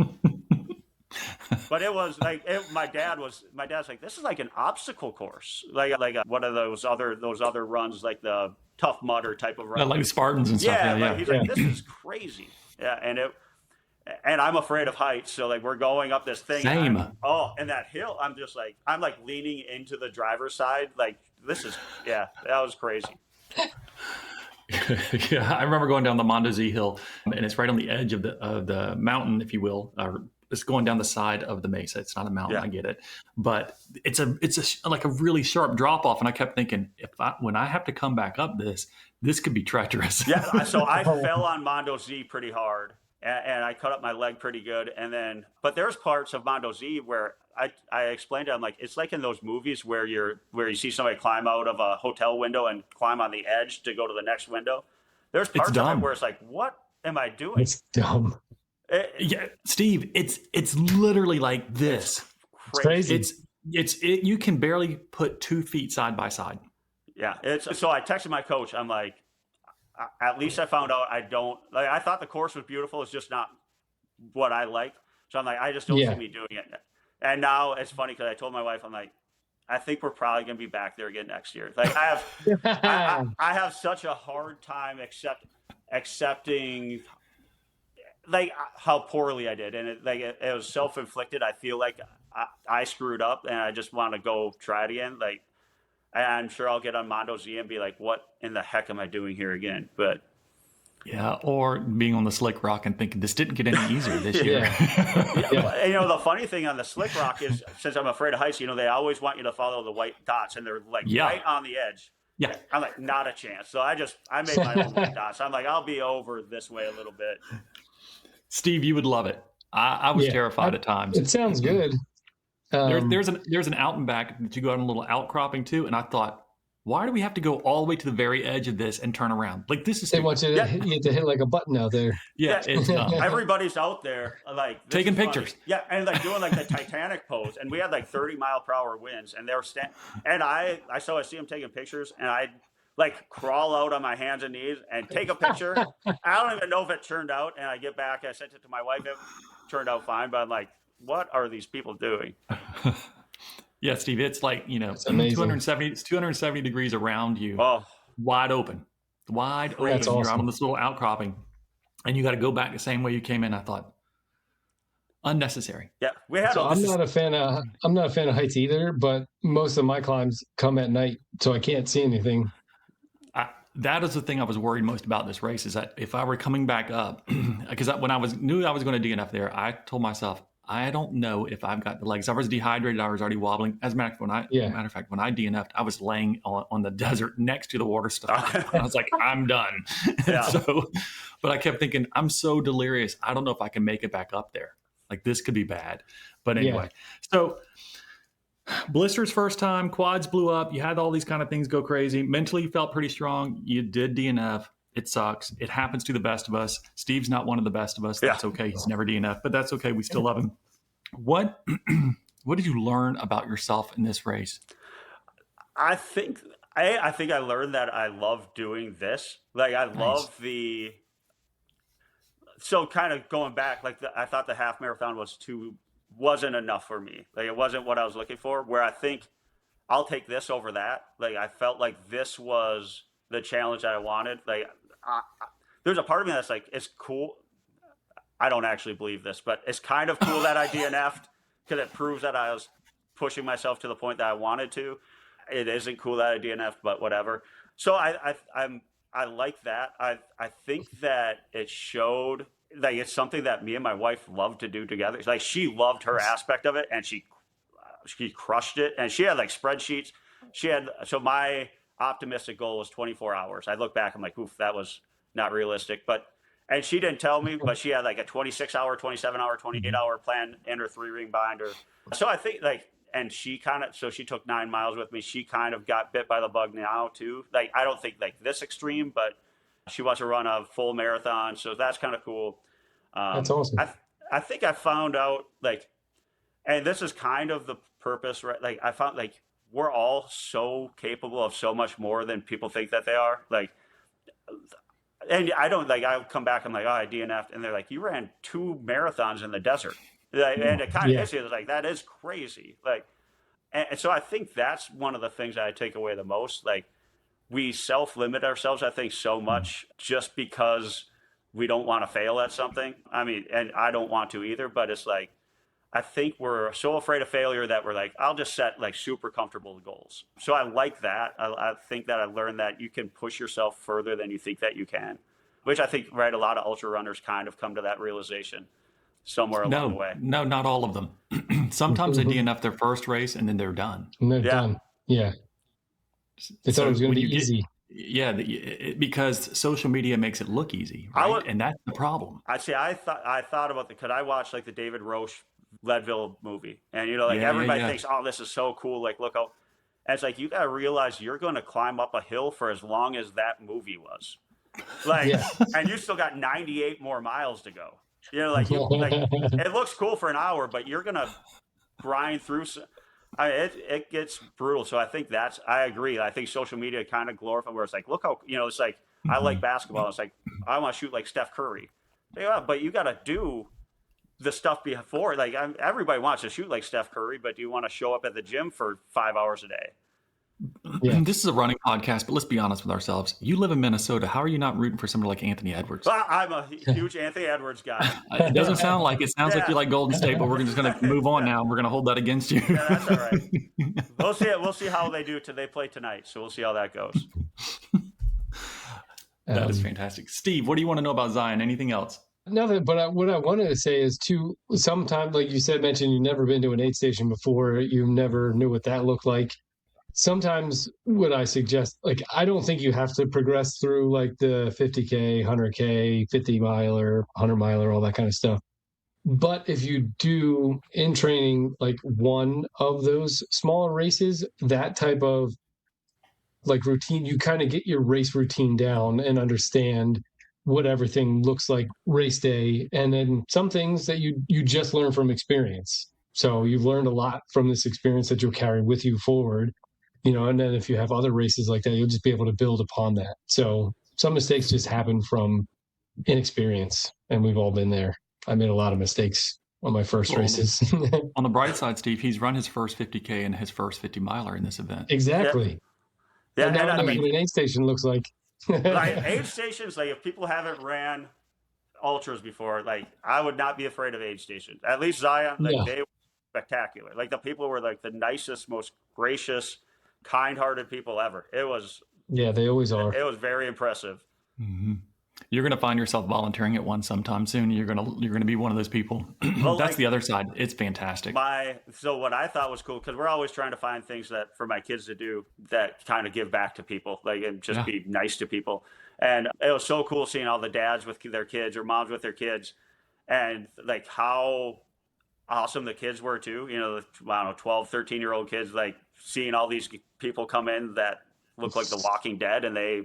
But it was like my dad's like, this is like an obstacle course, like one of those other runs, like the Tough Mudder type of run, like Spartans and stuff. Yeah. He's like, this is crazy. Yeah, and I'm afraid of heights, so like we're going up this thing. Same. And that hill, I'm like leaning into the driver's side, like that was crazy. Yeah, I remember going down the Mondo Z Hill, and it's right on the edge of the mountain, if you will. It's going down the side of the mesa. It's not a mountain, I get it, but it's like a really sharp drop off. And I kept thinking, when I have to come back up this could be treacherous. Yeah, so I fell on Mondo Z pretty hard, and I cut up my leg pretty good. And then, but there's parts of Mondo Z where I explained to him, like, it's like in those movies where you see somebody climb out of a hotel window and climb on the edge to go to the next window. There's parts of it where it's like, what am I doing? It's dumb. Yeah, Steve, it's literally like this. It's crazy. You can barely put 2 feet side by side. Yeah. So I texted my coach. I'm like, at least I found out I thought the course was beautiful. It's just not what I like. So I'm like, I just don't see me doing it. And now it's funny because I told my wife, I'm like, I think we're probably going to be back there again next year. Like I have such a hard time accepting like how poorly I did. And it was self-inflicted. I feel like I screwed up and I just want to go try it again. Like, And I'm sure I'll get on Mondo Z and be like, what in the heck am I doing here again? But yeah, or being on the slick rock and thinking this didn't get any easier this year. yeah. You know, the funny thing on the slick rock is, since I'm afraid of heights, you know, they always want you to follow the white dots, and they're like right on the edge. Yeah. I'm like, not a chance. So I made my own white dots. I'm like, I'll be over this way a little bit. Steve, you would love it. I was terrified at times. It sounds good. There's an out and back that you go on a little outcropping too, and I thought, why do we have to go all the way to the very edge of this and turn around? Like, this is they want you to, you have to hit like a button out there. Yeah, it's dumb. Everybody's out there like taking pictures. Yeah, and like doing like the Titanic pose, and we had like 30-mile-per-hour winds, and they were and I see them taking pictures, and I like crawl out on my hands and knees and take a picture. I don't even know if it turned out, and I get back, I sent it to my wife. It turned out fine, but I'm like, what are these people doing? Yeah, Steve, it's like, you know, 270 degrees around you, wide open. That's awesome. You're out on this little outcropping, and you got to go back the same way you came in. I thought, unnecessary. Yeah, we had. So I'm not a fan of heights either, but most of my climbs come at night, so I can't see anything. That is the thing I was worried most about this race, is that if I were coming back up, because when I knew I was going to DNF there, I told myself, I don't know if I've got the legs. I was dehydrated. I was already wobbling. As a matter of fact, when I DNF'd, I was laying on the desert next to the water stop. I was like, I'm done. Yeah. But I kept thinking, I'm so delirious. I don't know if I can make it back up there. Like, this could be bad. But anyway, so blisters first time, quads blew up. You had all these kind of things go crazy. Mentally, you felt pretty strong. You did DNF. It sucks. It happens to the best of us. Steve's not one of the best of us. That's okay. He's never DNF, but that's okay. We still love him. What did you learn about yourself in this race? I think I learned that I love doing this. Like, I love so kind of going back, like I thought the half marathon wasn't enough for me. Like, it wasn't what I was looking for, where I think I'll take this over that. Like, I felt like this was the challenge that I wanted. Like, there's a part of me that's like, it's cool. I don't actually believe this, but it's kind of cool that I DNF'd, because it proves that I was pushing myself to the point that I wanted to. It isn't cool that I DNF'd, but whatever. So I like that. I think that it showed, like, it's something that me and my wife love to do together. Like, she loved her aspect of it, and she crushed it. And she had like spreadsheets. So my optimistic goal was 24 hours. I look back, I'm like, oof, that was not realistic. And she didn't tell me, but she had like a 26-hour, 27-hour, 28-hour plan in her 3-ring binder. So I think, like, and she took 9 miles with me. She kind of got bit by the bug now too. Like, I don't think like this extreme, but she wants to run a full marathon. So that's kind of cool. That's awesome. I think I found out, like, and this is kind of the purpose, right? Like, I found, like, we're all so capable of so much more than people think that they are. Like, and I'll come back, I'm like, oh, I DNF'd. And they're like, you ran 2 marathons in the desert. And it kind of hits you, like, that is crazy. Like, and so I think that's one of the things that I take away the most. Like, we self-limit ourselves, I think, so much just because we don't want to fail at something. I mean, and I don't want to either, but it's like, I think we're so afraid of failure that we're like, I'll just set like super comfortable goals. So I like that. I think that I learned that you can push yourself further than you think that you can, which I think, right, a lot of ultra runners kind of come to that realization somewhere along the way. No, not all of them. Sometimes they DNF their first race and then they're done. And they're done. Yeah. They thought it was going to be easy. Because social media makes it look easy, right? And that's the problem. I thought about because I watched like the David Roche Leadville movie, and you know, like everybody thinks, oh, this is so cool. Like, look how, and it's like, you got to realize you're going to climb up a hill for as long as that movie was. Like, and you still got 98 more miles to go. You know, like, it looks cool for an hour, but you're going to grind through. It gets brutal. So I think I agree. I think social media kind of glorifies, where it's like, look how, you know, it's like, I like basketball. It's like, I want to shoot like Steph Curry. Yeah, but you got to do the stuff before. Like, everybody wants to shoot like Steph Curry, but do you want to show up at the gym for 5 hours a day? Yeah. This is a running podcast, but let's be honest with ourselves. You live in Minnesota. How are you not rooting for somebody like Anthony Edwards? Well, I'm a huge Anthony Edwards guy. It doesn't sound like it. Sounds like you like Golden State, but we're just going to move on now. We're going to hold that against you. Yeah, that's all right. We'll see how they do till they play tonight. So we'll see how that goes. That is fantastic. Steve, what do you want to know about Zion? Anything else? Nothing, but what I wanted to say is too, sometimes, like you said, mentioned you've never been to an aid station before, you never knew what that looked like. Sometimes what I suggest, like, I don't think you have to progress through like the 50K, 100K, 50 miler, 100 miler, all that kind of stuff. But if you do in training, like one of those smaller races, that type of like routine, you kind of get your race routine down and understand what everything looks like race day. And then some things that you just learn from experience. So you've learned a lot from this experience that you'll carry with you forward, and then if you have other races like that, you'll just be able to build upon that. So some mistakes just happen from inexperience, and we've all been there. I made a lot of mistakes on my first races. On the bright side, Steve, he's run his first 50K and his first 50 miler in this event. Exactly. Yeah, and now I mean, what an aid station looks like. Like aid stations, like if people haven't ran ultras before, like I would not be afraid of aid stations. At least Zion, like they were spectacular. Like the people were like the nicest, most gracious, kind-hearted people ever. It was. Yeah, they always are. It was very impressive. Mm-hmm. You're going to find yourself volunteering at one sometime soon. You're going to be one of those people. Well, that's like, the other side. It's fantastic. So what I thought was cool, because we're always trying to find things that for my kids to do that kind of give back to people, like and just be nice to people. And it was so cool seeing all the dads with their kids or moms with their kids, and like how awesome the kids were too. I don't know, 12, 13-year-old kids, like seeing all these people come in that look like the Walking Dead, and they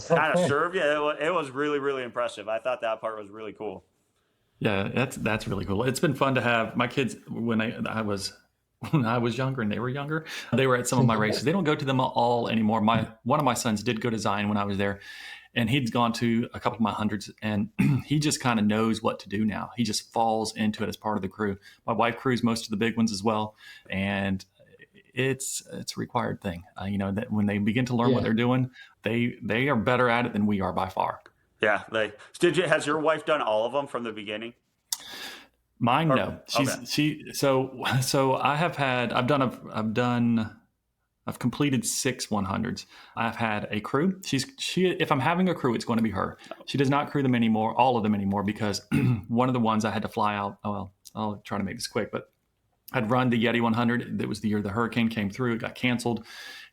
kind of serve you. It was really, really impressive. I thought that part was really cool. Yeah, that's really cool. It's been fun to have my kids when I was younger and they were younger. They were at some of my races. They don't go to them all anymore. One of my sons did go to Zion when I was there, and he'd gone to a couple of my hundreds, and he just kind of knows what to do now. He just falls into it as part of the crew. My wife crews most of the big ones as well, and it's a required thing. That when they begin to learn what they're doing, they are better at it than we are by far. Yeah. Has your wife done all of them from the beginning? Mine, no. So I've completed 6 100s. I've had a crew. If I'm having a crew, it's going to be her. She does not crew them anymore, all of them anymore, because one of the ones I had to fly out. Oh, well, I'll try to make this quick, but I'd run the Yeti 100. That was the year the hurricane came through. It got canceled.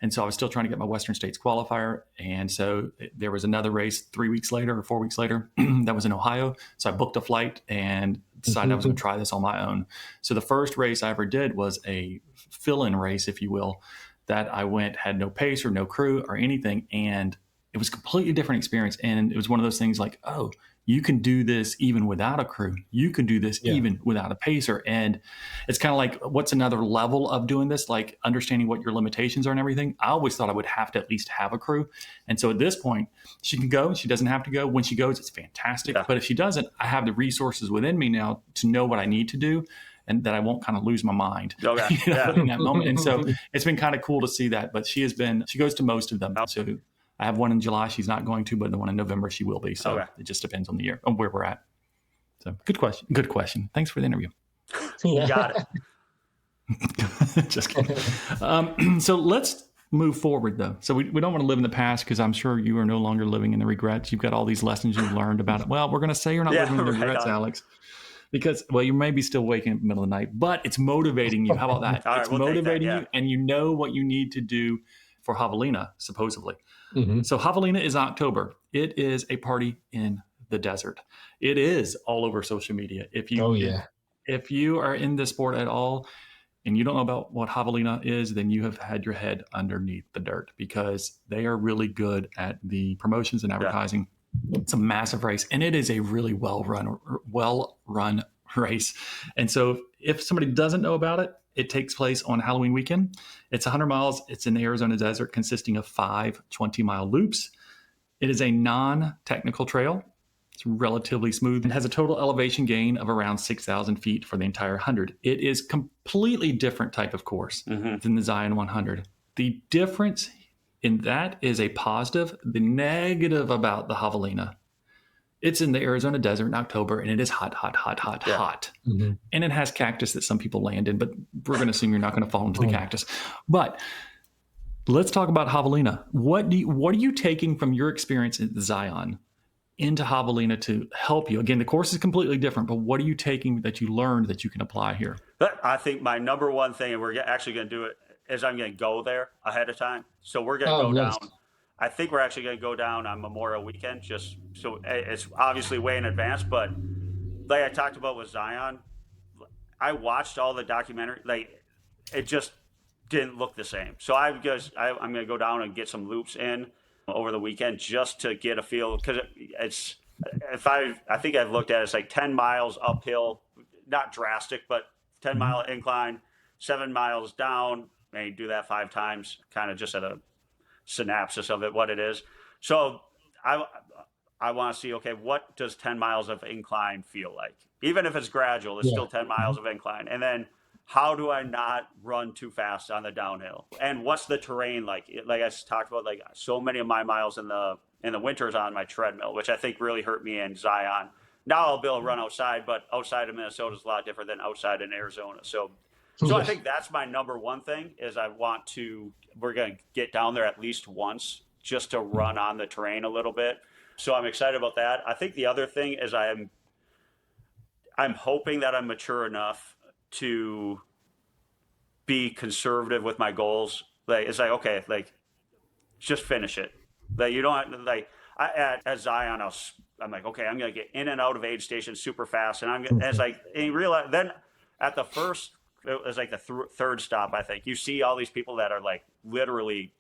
And so I was still trying to get my Western States qualifier. And so there was another race 3 weeks later or 4 weeks later that was in Ohio. So I booked a flight and decided I was going to try this on my own. So the first race I ever did was a fill-in race, if you will, that I had no pace or no crew or anything. And it was a completely different experience. And it was one of those things like, oh, you can do this even without a crew. You can do this even without a pacer. And it's kind of like, what's another level of doing this? Like understanding what your limitations are and everything. I always thought I would have to at least have a crew. And so at this point, she can go. She doesn't have to go. When she goes, it's fantastic. Yeah. But if she doesn't, I have the resources within me now to know what I need to do and that I won't kind of lose my mind in that moment. And so it's been kind of cool to see that. But she goes to most of them. So I have one in July. She's not going to, but the one in November, she will be. So it just depends on the year, on where we're at. So good question. Good question. Thanks for the interview. You got it. Just kidding. So let's move forward, though. So we don't want to live in the past, because I'm sure you are no longer living in the regrets. You've got all these lessons you've learned about it. Well, we're going to say you're not living in the regrets, Alex. Because, you may be still waking up in the middle of the night, but it's motivating you. How about that? It's motivating you, and you know what you need to do for Javelina, supposedly. Mm-hmm. So Javelina is October. It is a party in the desert. It is all over social media. If you are in this sport at all and you don't know about what Javelina is, then you have had your head underneath the dirt, because they are really good at the promotions and advertising. Yeah. It's a massive race, and it is a really well-run race. And so if somebody doesn't know about it, it takes place on Halloween weekend. It's 100 miles. It's in the Arizona desert, consisting of 5 20-mile loops. It is a non-technical trail. It's relatively smooth and has a total elevation gain of around 6,000 feet for the entire 100. It is completely different type of course than the Zion 100. The difference in that is a positive. The negative about the javelina, it's in the Arizona desert in October, and it is hot, hot, hot, hot, Yeah. hot. Mm-hmm. And it has cactus that some people land in, but we're going to assume you're not going to fall into the cactus. But let's talk about javelina. What are you taking from your experience at Zion into javelina to help you? Again, the course is completely different, but what are you taking that you learned that you can apply here? But I think my number one thing, and we're actually going to do it, is I'm going to go there ahead of time. So we're going to go nice. down. I think we're actually going to go down on Memorial Weekend, just so it's obviously way in advance. But like I talked about with Zion, I watched all the documentary. Like it just didn't look the same. So I'm going to go down and get some loops in over the weekend just to get a feel, because it's I think I've looked at it, it's like 10 miles uphill, not drastic, but 10-mile incline, 7 miles down. And you do that 5 times, kind of just at a synopsis of it, what it is. So I want to see, okay, what does 10 miles of incline feel like? Even if it's gradual, it's still 10 miles of incline. And then how do I not run too fast on the downhill? And what's the terrain like? Like I talked about, like so many of my miles in the winters on my treadmill, which I think really hurt me in Zion. Now I'll be able to run outside, but outside of Minnesota is a lot different than outside in Arizona. So I think that's my number one thing is we're going to get down there at least once just to run on the terrain a little bit. So I'm excited about that. I think the other thing is I'm hoping that I'm mature enough to be conservative with my goals. Like, it's like, okay, like just finish it. Like you don't have to, like at Zion, I'm like, okay, I'm going to get in and out of aid station super fast. And it's like, and you realize then at the first, it was like the third stop, I think, you see all these people that are like literally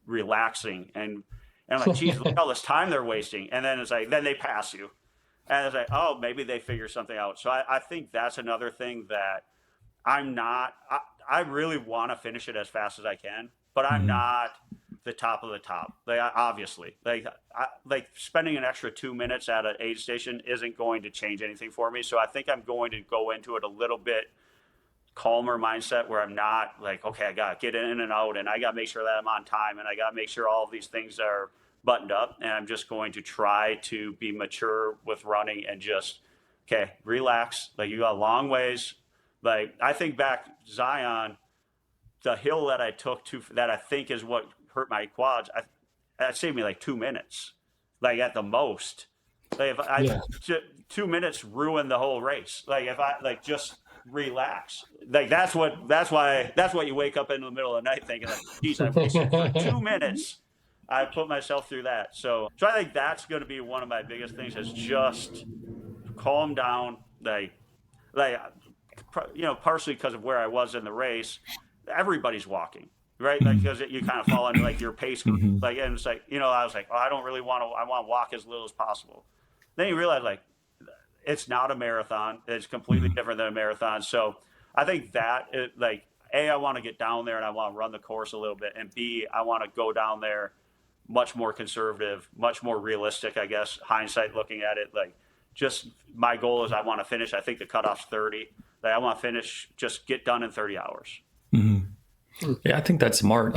relaxing and I'm like, geez, look at all this time they're wasting. And then it's like, then they pass you. And it's like, oh, maybe they figure something out. So I think that's another thing that I really want to finish it as fast as I can, but I'm not the top of the top. Like, obviously, like spending an extra 2 minutes at an aid station isn't going to change anything for me. So I think I'm going to go into it a little bit calmer mindset where I'm not like, okay, I got to get in and out and I got to make sure that I'm on time and I got to make sure all of these things are buttoned up. And I'm just going to try to be mature with running and just, okay, relax. Like you got a long ways. Like I think back Zion, the hill that I took that I think is what hurt my quads. That saved me like 2 minutes, like at the most. Like if 2 minutes ruined the whole race. Like if I like just relax, like that's what you wake up in the middle of the night thinking like, geez, I wasted for 2 minutes. I put myself through that. So I think that's going to be one of my biggest things is just calm down. Like, you know, partially because of where I was in the race, everybody's walking, right? Like, because you kind of fall into like your pace, like, and it's like, you know, I was like, oh, I don't really want to, I want to walk as little as possible. Then you realize like, it's not a marathon. It's completely different than a marathon. So I think that like, A, I want to get down there and I want to run the course a little bit. And B, I want to go down there much more conservative, much more realistic, I guess, hindsight looking at it. Like just my goal is I want to finish, I think the cutoff's 30. Like I want to finish, just get done in 30 hours. Yeah, I think that's smart.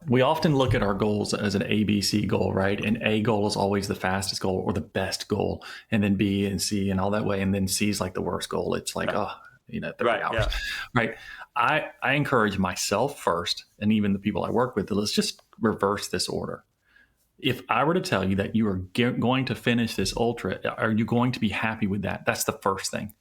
We often look at our goals as an ABC goal, right? And A goal is always the fastest goal or the best goal. And then B and C and all that way. And then C is like the worst goal. It's like, 30 hours. Yeah. Right. I encourage myself first, and even the people I work with, let's just reverse this order. If I were to tell you that you are going to finish this ultra, are you going to be happy with that? That's the first thing.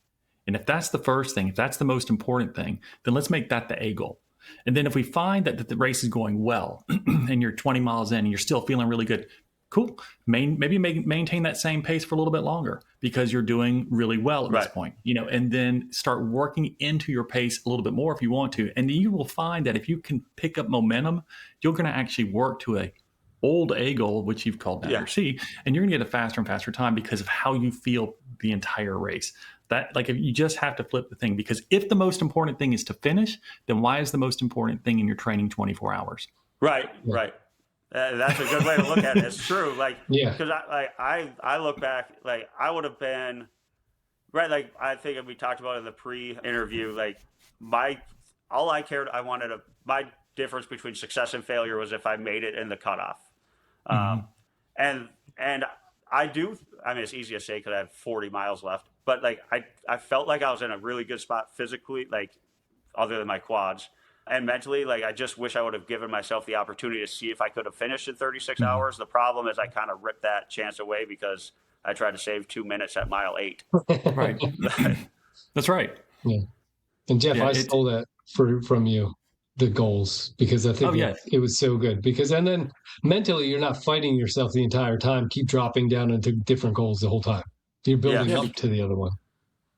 And if that's the first thing, if that's the most important thing, then let's make that the A goal. And then if we find that the race is going well and you're 20 miles in and you're still feeling really good, cool. Maybe maintain that same pace for a little bit longer because you're doing really well at this point, you know, and then start working into your pace a little bit more if you want to. And you will find that if you can pick up momentum, you're going to actually work to a old A goal, which you've called now your C, and you're going to get a faster and faster time because of how you feel the entire race. That, like, if you just have to flip the thing, because if the most important thing is to finish, then why is the most important thing in your training 24 hours? Right. That's a good way to look at it. It's true. Like, because I look back, like I would have been right. Like I think my difference between success and failure was if I made it in the cutoff. Mm-hmm. And I do, I mean, it's easy to say because I have 40 miles left, but like, I felt like I was in a really good spot physically, like other than my quads, and mentally. Like, I just wish I would have given myself the opportunity to see if I could have finished in 36 Mm-hmm. hours. The problem is I kind of ripped that chance away because I tried to save 2 minutes at mile 8. Right. That's right. Yeah. And Jeff, Yeah, I stole that from you, the goals, because I think it was so good. Because and then mentally, you're not fighting yourself the entire time. Keep dropping down into different goals the whole time. You're building up to the other one.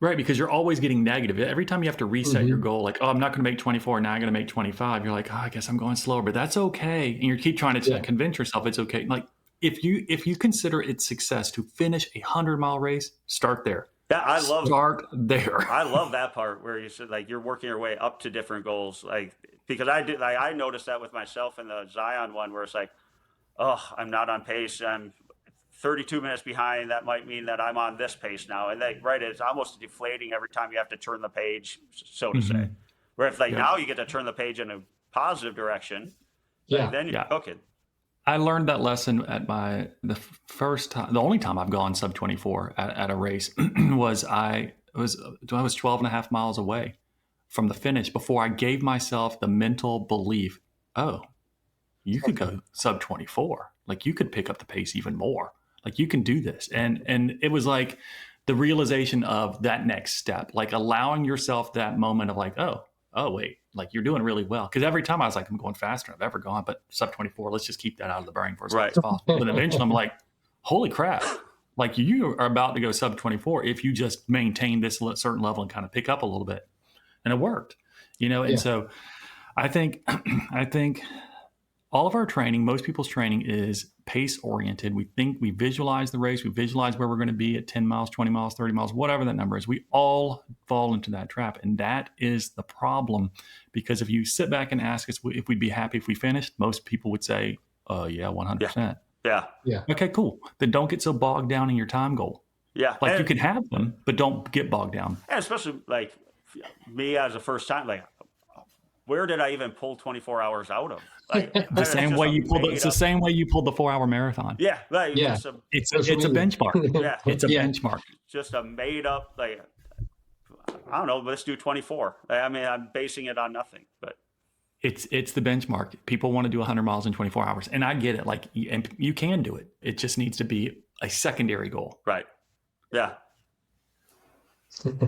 Right, because you're always getting negative. Every time you have to reset your goal, like, oh, I'm not going to make 24, now I'm going to make 25. You're like, oh, I guess I'm going slower, but that's okay. And you keep trying to convince yourself it's okay. Like, if you consider it success to finish a 100-mile race, start there. Yeah, start there. I love that part where you said like you're working your way up to different goals. Like, because I noticed that with myself in the Zion one where it's like, oh, I'm not on pace. I'm 32 minutes behind. That might mean that I'm on this pace now. And it's almost deflating every time you have to turn the page, so to say. Where if now you get to turn the page in a positive direction, then you're cooking. I learned that lesson at the only time I've gone sub 24 at a race was I was 12 and a half miles away from the finish before I gave myself the mental belief, oh, you could go sub 24. Like, you could pick up the pace even more. Like, you can do this. And it was like the realization of that next step, like allowing yourself that moment of like, oh, wait, like you're doing really well. Because every time I was like, I'm going faster than I've ever gone, but sub 24, let's just keep that out of the brain for as long as possible. But eventually I'm like, holy crap, like you are about to go sub 24 if you just maintain this certain level and kind of pick up a little bit. And it worked, And so I think all of our training, most people's training is pace oriented. We visualize the race. We visualize where we're going to be at 10 miles, 20 miles, 30 miles, whatever that number is. We all fall into that trap. And that is the problem, because if you sit back and ask us if we'd be happy if we finished, most people would say, yeah, 100%. Yeah. Okay, cool. Then don't get so bogged down in your time goal. Yeah. Like, you can have them, but don't get bogged down. And especially like me as a first time, like, where did I even pull 24 hours out of? Like, the same way you pulled the 4-hour marathon. Yeah. Like, it's a benchmark. Yeah. It's a benchmark. Just a made up, like, I don't know, let's do 24. I mean, I'm basing it on nothing, but it's the benchmark. People want to do 100 miles in 24 hours. And I get it. Like, and you can do it. It just needs to be a secondary goal. Right. Yeah.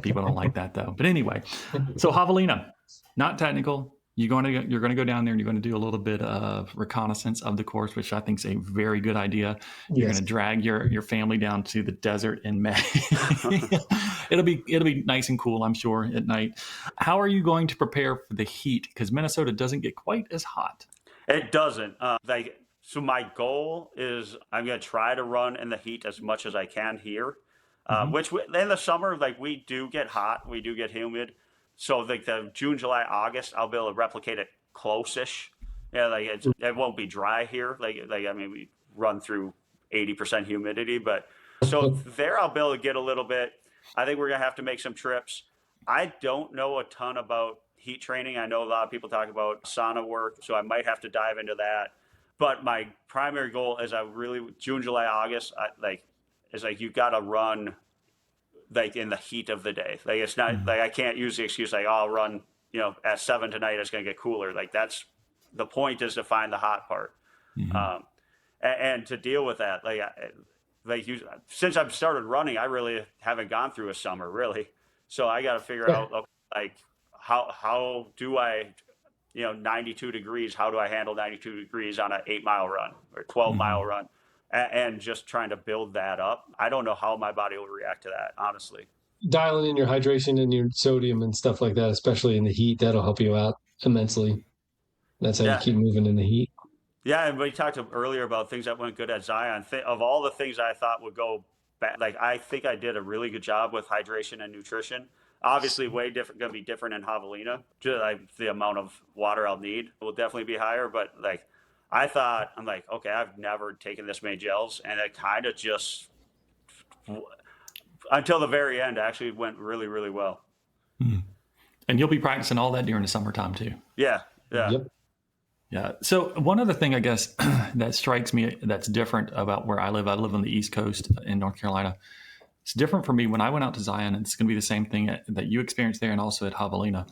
People don't like that though. But anyway, so Javelina, not technical. You're going to go down there and you're going to do a little bit of reconnaissance of the course, which I think is a very good idea. You're going to drag your family down to the desert in May. It'll be nice and cool, I'm sure, at night. How are you going to prepare for the heat? Because Minnesota doesn't get quite as hot. It doesn't. So my goal is I'm going to try to run in the heat as much as I can here. Which in the summer, like, we do get hot, we do get humid. So like the June, July, August, I'll be able to replicate it close-ish. Yeah, like it won't be dry here. Like I mean, we run through 80% humidity, but so there I'll be able to get a little bit. I think we're gonna have to make some trips. I don't know a ton about heat training. I know a lot of people talk about sauna work, so I might have to dive into that. But my primary goal is June, July, August, you got to run like in the heat of the day. Like, it's not like I can't use the excuse like, oh, I'll run, at 7 tonight, it's going to get cooler. Like, that's the point, is to find the hot part. And to deal with that, since I've started running, I really haven't gone through a summer really. So I got to figure out like how do I, 92 degrees, how do I handle 92 degrees on an 8-mile run or 12-mile run? And just trying to build that up. I don't know how my body will react to that, honestly. Dialing in your hydration and your sodium and stuff like that, especially in the heat, that'll help you out immensely. That's how you keep moving in the heat. Yeah, and we talked earlier about things that went good at Zion. Of all the things I thought would go bad, like, I think I did a really good job with hydration and nutrition. Obviously, going to be different in Javelina. Just like the amount of water I'll need will definitely be higher, but like, I'm like, okay, I've never taken this many gels, and it kind of just, until the very end, actually went really, really well. And you'll be practicing all that during the summertime too. Yeah. Yep. Yeah. So one other thing, I guess, that strikes me that's different about where I live on the East Coast in North Carolina. It's different for me when I went out to Zion. It's going to be the same thing that you experienced there and also at Javelina.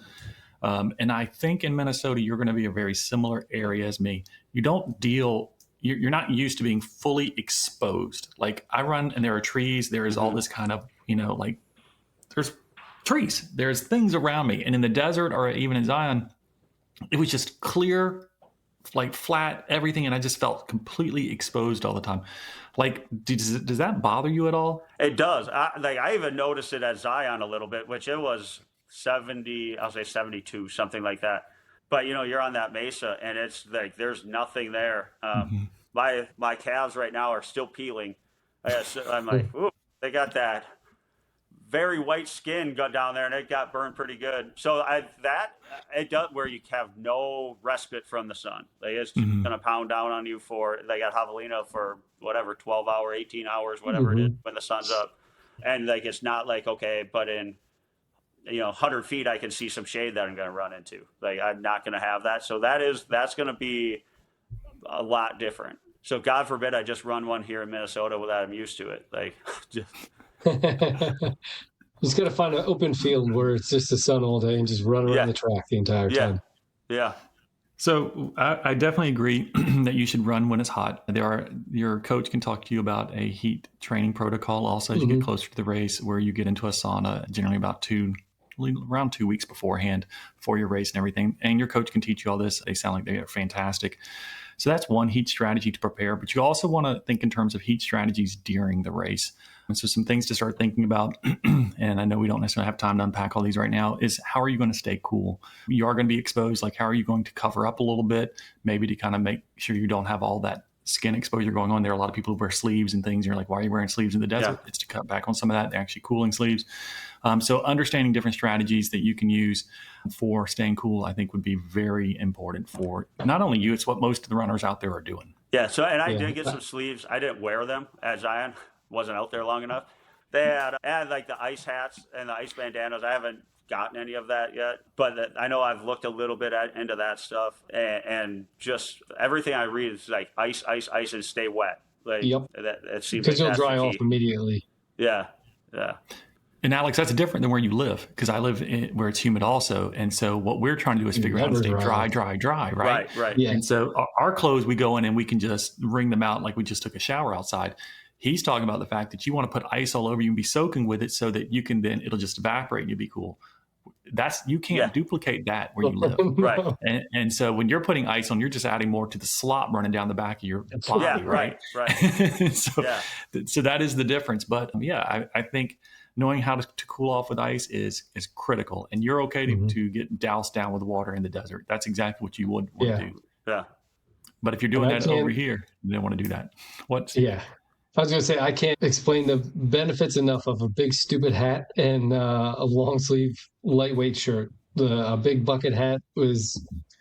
And I think in Minnesota, you're going to be a very similar area as me. You don't deal, you're not used to being fully exposed. Like I run and there are trees. There is all this kind of, like there's trees, there's things around me. And in the desert or even in Zion, it was just clear, like flat, everything. And I just felt completely exposed all the time. Like, does that bother you at all? It does. I even noticed it at Zion a little bit, which it was 70, I'll say 72, something like that. But you're on that mesa and it's like, there's nothing there. My calves right now are still peeling. I'm like, ooh, they got that very white skin got down there and it got burned pretty good. So it does where you have no respite from the sun. Like it's going to pound down on you they got Javelina for whatever, 12 hour, 18 hours, whatever it is when the sun's up. And like, it's not like, okay, but in, 100 feet, I can see some shade that I'm going to run into. Like I'm not going to have that. So that's going to be a lot different. So God forbid I just run one here in Minnesota without I'm used to it. Like just Just got to find an open field where it's just the sun all day and just run around the track the entire time. Yeah. So I definitely agree that you should run when it's hot. Your coach can talk to you about a heat training protocol also as you get closer to the race, where you get into a sauna generally around 2 weeks beforehand for your race and everything. And your coach can teach you all this. They sound like they are fantastic. So that's one heat strategy to prepare, but you also want to think in terms of heat strategies during the race. And so some things to start thinking about, and I know we don't necessarily have time to unpack all these right now, is how are you going to stay cool? You are going to be exposed. Like, how are you going to cover up a little bit, maybe to kind of make sure you don't have all that skin exposure going on. There are a lot of people who wear sleeves and things. And you're like, why are you wearing sleeves in the desert? It's to cut back on some of that. They're actually cooling sleeves. So understanding different strategies that you can use for staying cool, I think would be very important for not only you, it's what most of the runners out there are doing. Yeah. So, and I did get some sleeves. I didn't wear them at Zion. Wasn't out there long enough. They had like the ice hats and the ice bandanas. I haven't gotten any of that yet, but I know I've looked a little bit into that stuff, and just everything I read is like ice, and stay wet. Like that seems because you'll dry off immediately. Yeah. And Alex, that's different than where you live, because I live where it's humid also. And so what we're trying to do is figure out how to stay dry, right? Right. Yeah. And so our clothes, we go in and we can just wring them out like we just took a shower outside. He's talking about the fact that you want to put ice all over you and be soaking with it so that you can it'll just evaporate and you'll be cool. You can't duplicate that where you live. Right. And so when you're putting ice on, you're just adding more to the slop running down the back of your body, right? So that is the difference. But I think knowing how to cool off with ice is critical. And you're okay to get doused down with water in the desert. That's exactly what you would want to do. Yeah. But if you're doing that over here, you don't want to do that. I was going to say, I can't explain the benefits enough of a big stupid hat and a long sleeve lightweight shirt. A big bucket hat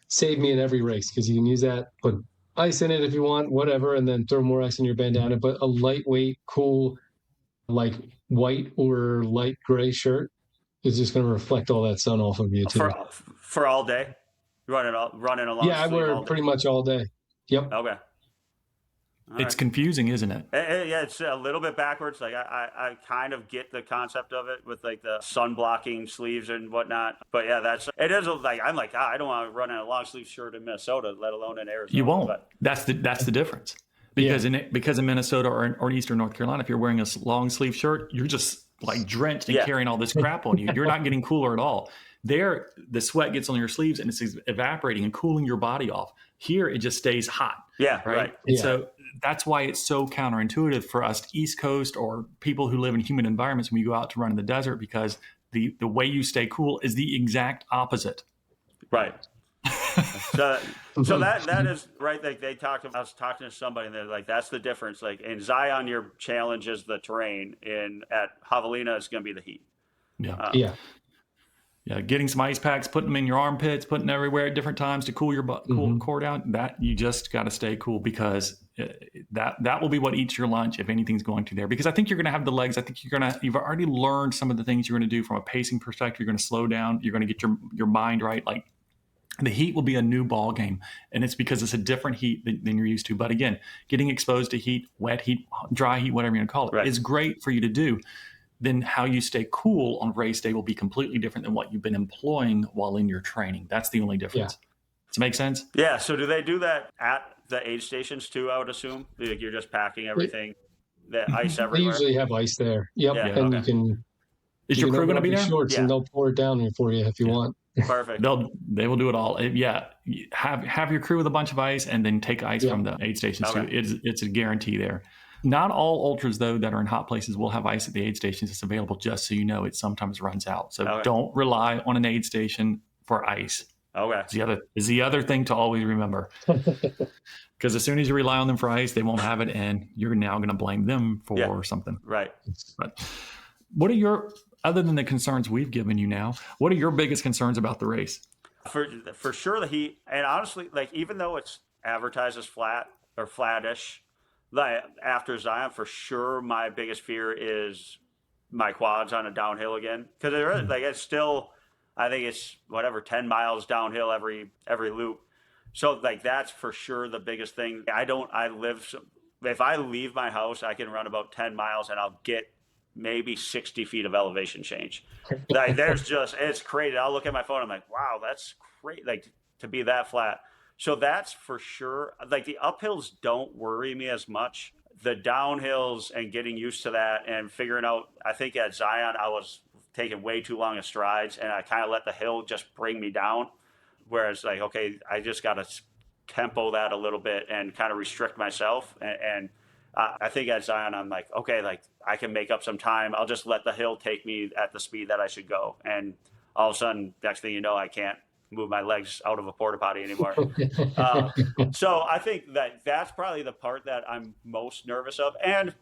saved me in every race, because you can use that, put ice in it if you want, whatever, and then throw more ice in your bandana. But a lightweight, cool, like white or light gray shirt is just going to reflect all that sun off of you too. For all day? Running along. Yeah, I wear it pretty much all day. Yep. Okay. It's confusing, isn't it? Yeah, it's a little bit backwards. Like I kind of get the concept of it with like the sun blocking sleeves and whatnot. But yeah, it is like, I'm like, I don't want to run in a long sleeve shirt in Minnesota, let alone in Arizona. You won't. That's the difference. Because in Minnesota or in Eastern North Carolina, if you're wearing a long sleeve shirt, you're just like drenched and carrying all this crap on you. You're not getting cooler at all. There, the sweat gets on your sleeves and it's evaporating and cooling your body off. Here, it just stays hot. Yeah, right. And so that's why it's so counterintuitive for us East Coast or people who live in humid environments when you go out to run in the desert, because the way you stay cool is the exact opposite. Right. So that is right. Like I was talking to somebody and they're like, that's the difference. Like in Zion, your challenge is the terrain. At Javelina, it's going to be the heat. Yeah, getting some ice packs, putting them in your armpits, putting them everywhere at different times to cool your core down. That you just got to stay cool, because that will be what eats your lunch if anything's going to there. Because I think you're going to have the legs. I think you've already learned some of the things you're going to do from a pacing perspective. You're going to slow down. You're going to get your mind right. Like the heat will be a new ball game, and it's because it's a different heat than you're used to. But again, getting exposed to heat, wet heat, dry heat, whatever you want to call it, is great for you to do. Then how you stay cool on race day will be completely different than what you've been employing while in your training. That's the only difference. Does it make sense? Yeah. So do they do that at the aid stations too, I would assume? Like you're just packing everything, the ice everywhere? They usually have ice there. Yep. Yeah, and you can... Is your crew going to be there? Shorts and they'll pour it down for you if you want. Perfect. They will do it all. Yeah. Have your crew with a bunch of ice and then take ice from the aid stations too. It's a guarantee there. Not all ultras, though, that are in hot places will have ice at the aid stations. It's available, just so you know. It sometimes runs out. So don't rely on an aid station for ice. Okay. Is the other thing to always remember. Because as soon as you rely on them for ice, they won't have it, and you're now going to blame them for something. Right. But what are your, other than the concerns we've given you now, what are your biggest concerns about the race? For sure, the heat. And honestly, like, even though it's advertised as flat or flattish, like after Zion, for sure, my biggest fear is my quads on a downhill again. Because like it's still, I think it's 10 miles downhill every loop. So like that's for sure the biggest thing. If I leave my house, I can run about 10 miles and I'll get maybe 60 feet of elevation change. Like it's crazy. I'll look at my phone. I'm like, wow, that's great. Like to be that flat. So that's for sure. Like the uphills don't worry me as much. The downhills and getting used to that and figuring out, I think at Zion, I was taking way too long of strides and I kind of let the hill just bring me down. Whereas like, okay, I just got to tempo that a little bit and kind of restrict myself. And I think at Zion, I'm like, okay, like I can make up some time. I'll just let the hill take me at the speed that I should go. And all of a sudden, next thing you know, I can't move my legs out of a porta potty anymore. So I think that's probably the part that I'm most nervous of. And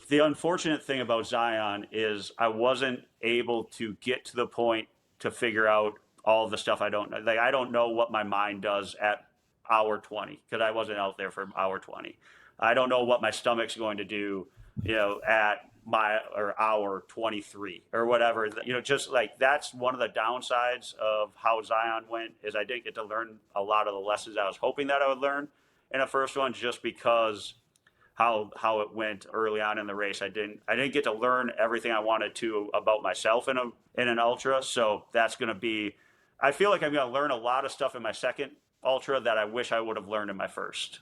the unfortunate thing about Zion is I wasn't able to get to the point to figure out all the stuff I don't know. Like I don't know what my mind does at hour 20 because I wasn't out there for hour 20. I don't know what my stomach's going to do, at hour 23 or whatever, just like that's one of the downsides of how Zion went is I didn't get to learn a lot of the lessons I was hoping that I would learn in the first one, just because how it went early on in the race. I didn't get to learn everything I wanted to about myself in an ultra. So that's going to be, I feel like I'm going to learn a lot of stuff in my second ultra that I wish I would have learned in my first.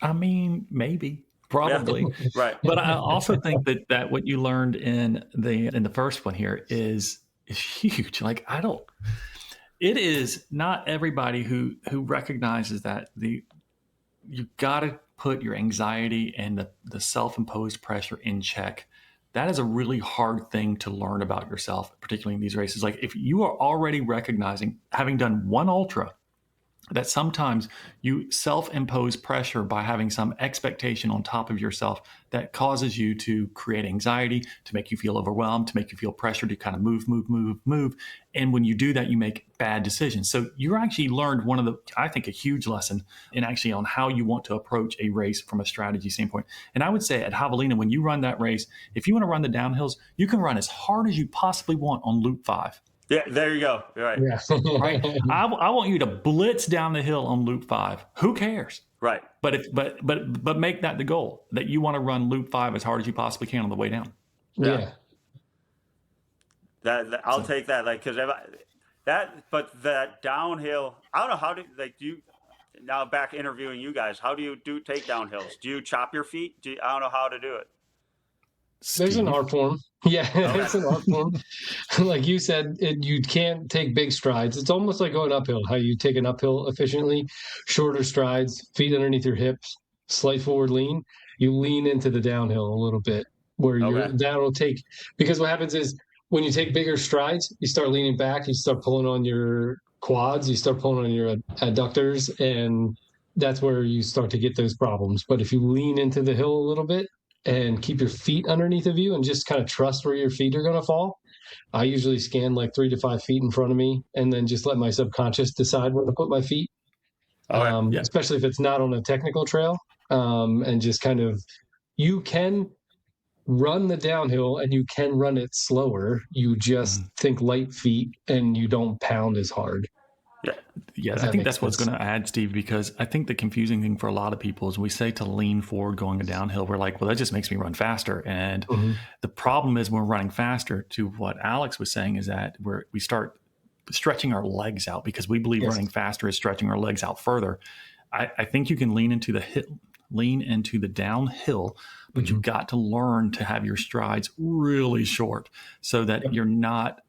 I mean, maybe. Probably. Yeah. Right. But I also think that what you learned in the first one here is huge. Like it is not everybody who recognizes that you got to put your anxiety and the self-imposed pressure in check. That is a really hard thing to learn about yourself, particularly in these races. Like if you are already recognizing, having done one ultra, that sometimes you self-impose pressure by having some expectation on top of yourself that causes you to create anxiety, to make you feel overwhelmed, to make you feel pressure to kind of move. And when you do that, you make bad decisions. So you actually learned I think a huge lesson in actually on how you want to approach a race from a strategy standpoint. And I would say at Javelina, when you run that race, if you want to run the downhills, you can run as hard as you possibly want on loop 5. Yeah, there you go. Right. Yeah. Right. I want you to blitz down the hill on loop 5. Who cares? Right. But make that the goal, that you want to run loop 5 as hard as you possibly can on the way down. Yeah. I'll take that. Like, cause but that downhill, I don't know how now back interviewing you guys, how do you take downhills? Do you chop your feet? I don't know how to do it. There's an art form. Yeah, there's an art form. Like you said, you can't take big strides. It's almost like going uphill, how you take an uphill efficiently, shorter strides, feet underneath your hips, slight forward lean. You lean into the downhill a little bit where that'll take, because what happens is when you take bigger strides, you start leaning back, you start pulling on your quads, you start pulling on your adductors, and that's where you start to get those problems. But if you lean into the hill a little bit, and keep your feet underneath of you and just kind of trust where your feet are going to fall. I usually scan like 3 to 5 feet in front of me and then just let my subconscious decide where to put my feet. Especially if it's not on a technical trail. And just kind of, you can run the downhill and you can run it slower. You just think light feet and you don't pound as hard. Yeah, I think that's what's going to add, Steve, because I think the confusing thing for a lot of people is we say to lean forward going downhill. We're like, well, that just makes me run faster. And the problem is when we're running faster, to what Alex was saying, is that we start stretching our legs out because we believe running faster is stretching our legs out further. I think you can lean into the downhill, but you've got to learn to have your strides really short so that you're not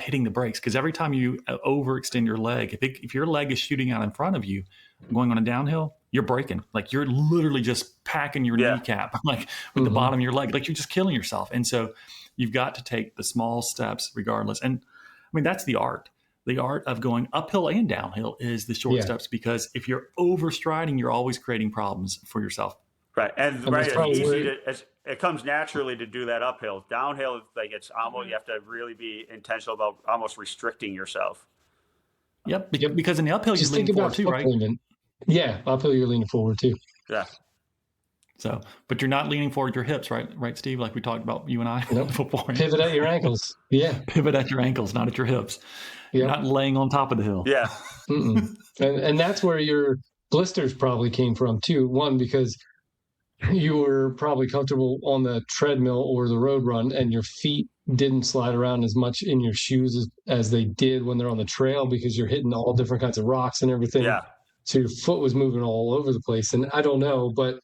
hitting the brakes, because every time you overextend your leg, if your leg is shooting out in front of you going on a downhill, you're braking. Like you're literally just packing your kneecap like with the bottom of your leg, like you're just killing yourself. And so you've got to take the small steps regardless. And I mean, that's the art. The art of going uphill and downhill is the short steps, because if you're overstriding, you're always creating problems for yourself. Right. And it's easy it comes naturally to do that uphill. Downhill, like it's almost, you have to really be intentional about almost restricting yourself. Yep. Because in the uphill, you're leaning forward too, right? Yeah. Uphill, you're leaning forward too. Yeah. So, but you're not leaning forward your hips, right? Right, Steve? Like we talked about, you and I before. Pivot at your ankles. Yeah. Pivot at your ankles, not at your hips. You're not laying on top of the hill. Yeah. And that's where your blisters probably came from too. One, because you were probably comfortable on the treadmill or the road run, and your feet didn't slide around as much in your shoes as they did when they're on the trail, because you're hitting all different kinds of rocks and everything. Yeah. So your foot was moving all over the place. And I don't know, but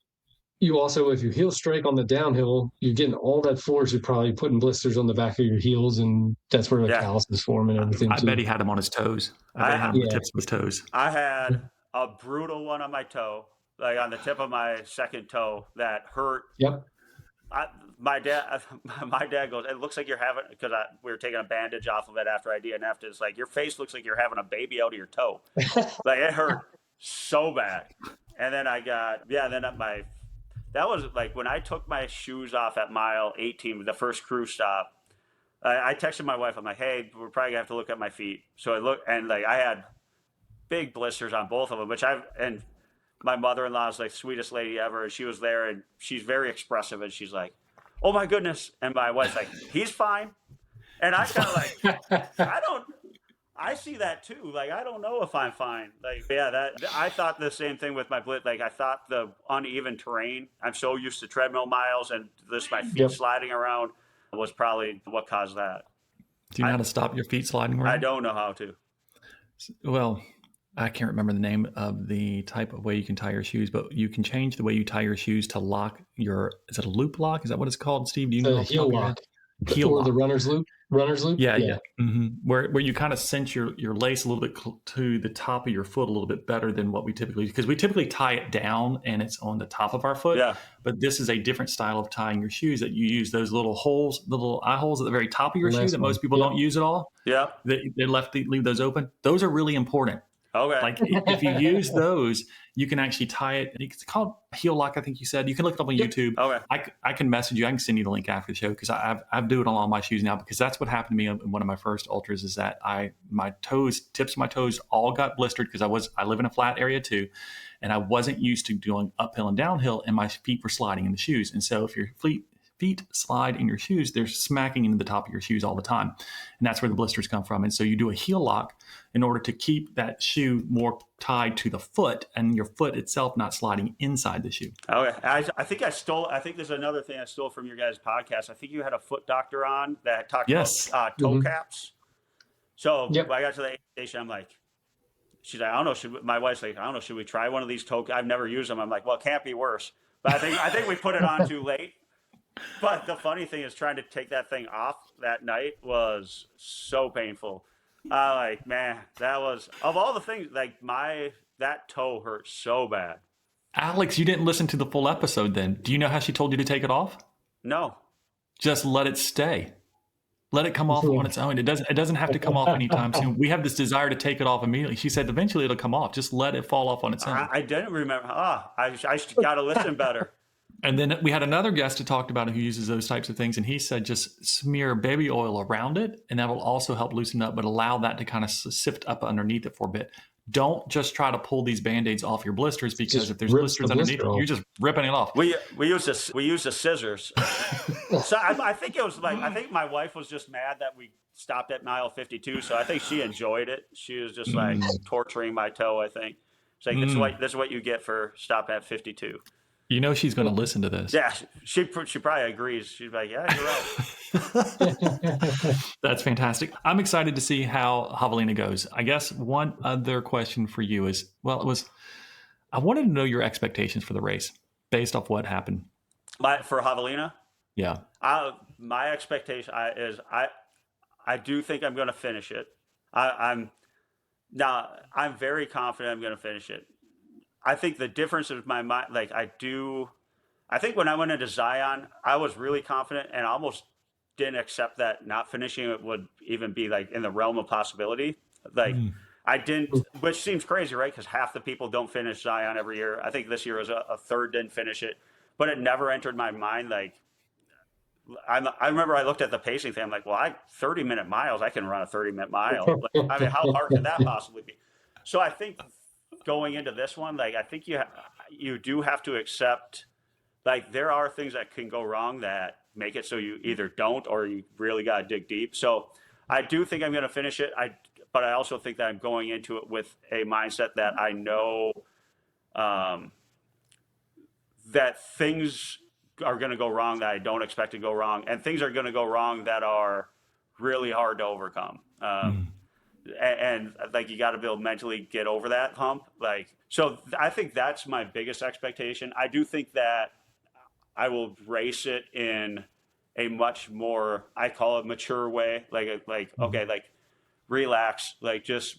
you also, if you heel strike on the downhill, you're getting all that force. You're probably putting blisters on the back of your heels, and that's where the calluses form and everything. I bet he had them on his toes. I bet he had them on the tips of his toes. I had a brutal one on my toe, like on the tip of my second toe, that hurt. Yep. My dad goes, it looks like you're having, because we were taking a bandage off of it after I DNF'd. It's like, your face looks like you're having a baby out of your toe. Like it hurt so bad. And then that was like when I took my shoes off at mile 18, the first crew stop. I texted my wife. I'm like, hey, we're probably gonna have to look at my feet. So I looked, and like I had big blisters on both of them, and my mother-in-law is like the sweetest lady ever. And she was there, and she's very expressive, and she's like, oh my goodness. And my wife's like, he's fine. And I kind of like, I see that too. Like, I don't know if I'm fine. Like, I thought the same thing with my blitz. Like, I thought the uneven terrain, I'm so used to treadmill miles, and my feet sliding around was probably what caused that. Do you know how to stop your feet sliding around? I don't know how to. Well, I can't remember the name of the type of way you can tie your shoes, but you can change the way you tie your shoes to lock is it a loop lock? Is that what it's called, Steve? Do you know? Heel lock. The runner's loop. Yeah. Mm-hmm. Where you kind of cinch your lace a little bit to the top of your foot a little bit better than what we typically do, because we typically tie it down and it's on the top of our foot. Yeah. But this is a different style of tying your shoes, that you use those little holes, the little eye holes at the very top of your shoe that most people don't use at all. Yeah. They leave those open. Those are really important. Okay. Like if you use those, you can actually tie it. It's called heel lock, I think you said. You can look it up on YouTube. Okay. I can message you. I can send you the link after the show, because I do it on all my shoes now, because that's what happened to me in one of my first ultras, is that tips of my toes all got blistered, because I live in a flat area too, and I wasn't used to doing uphill and downhill, and my feet were sliding in the shoes. And so if your feet slide in your shoes, they're smacking into the top of your shoes all the time. And that's where the blisters come from. And so you do a heel lock in order to keep that shoe more tied to the foot, and your foot itself not sliding inside the shoe. Okay. I think there's another thing I stole from your guys' podcast. I think you had a foot doctor on that talked about toe caps. So when I got to the station, I'm like, she's like, I don't know. My wife's like, I don't know. Should we try one of these toe caps? I've never used them. I'm like, well, it can't be worse. But I think we put it on too late. But the funny thing is, trying to take that thing off that night was so painful. Man, that was, of all the things, like that toe hurt so bad. Alex, you didn't listen to the full episode then. Do you know how she told you to take it off? No. Just let it stay. Let it come off on its own. It doesn't have to come off anytime soon. We have this desire to take it off immediately. She said eventually it'll come off. Just let it fall off on its own. I didn't remember. I got to listen better. And then we had another guest who talked about it who uses those types of things, and he said just smear baby oil around it, and that will also help loosen up, but allow that to kind of sift up underneath it for a bit. Don't just try to pull these Band-Aids off your blisters, because Just if there's rips the blisters underneath blister it, off. you're just ripping it off. We use the scissors. So I think it was like, I think my wife was just mad that we stopped at mile 52. So I think she enjoyed it. She was just like torturing my toe, I think. It's like, this is what you get for stopping at 52. You know she's going to listen to this. Yeah, she probably agrees. She's like, yeah, you're right. That's fantastic. I'm excited to see how Javelina goes. I guess one other question for you is, I wanted to know your expectations for the race based off what happened. For Javelina? Yeah. My expectation is I do think I'm going to finish it. I'm very confident I'm going to finish it. I think the difference is my mind. Like I think when I went into Zion, I was really confident and almost didn't accept that not finishing it would even be like in the realm of possibility. Like I didn't, which seems crazy, right? Because half the people don't finish Zion every year. I think this year was a third didn't finish it, but it never entered my mind. Like I remember I looked at the pacing thing. I'm like, well, 30-minute miles, I can run a 30-minute mile. Like, I mean, how hard could that possibly be? So I think going into this one, like I think you do have to accept, like there are things that can go wrong that make it so you either don't or you really got to dig deep. So I do think I'm going to finish it. But I also think that I'm going into it with a mindset that I know that things are going to go wrong that I don't expect to go wrong, and things are going to go wrong that are really hard to overcome. And like you got to be able to mentally get over that hump. Like, so I think that's my biggest expectation. I do think that I will race it in a much more, I call it mature way. Like, okay, like relax, like just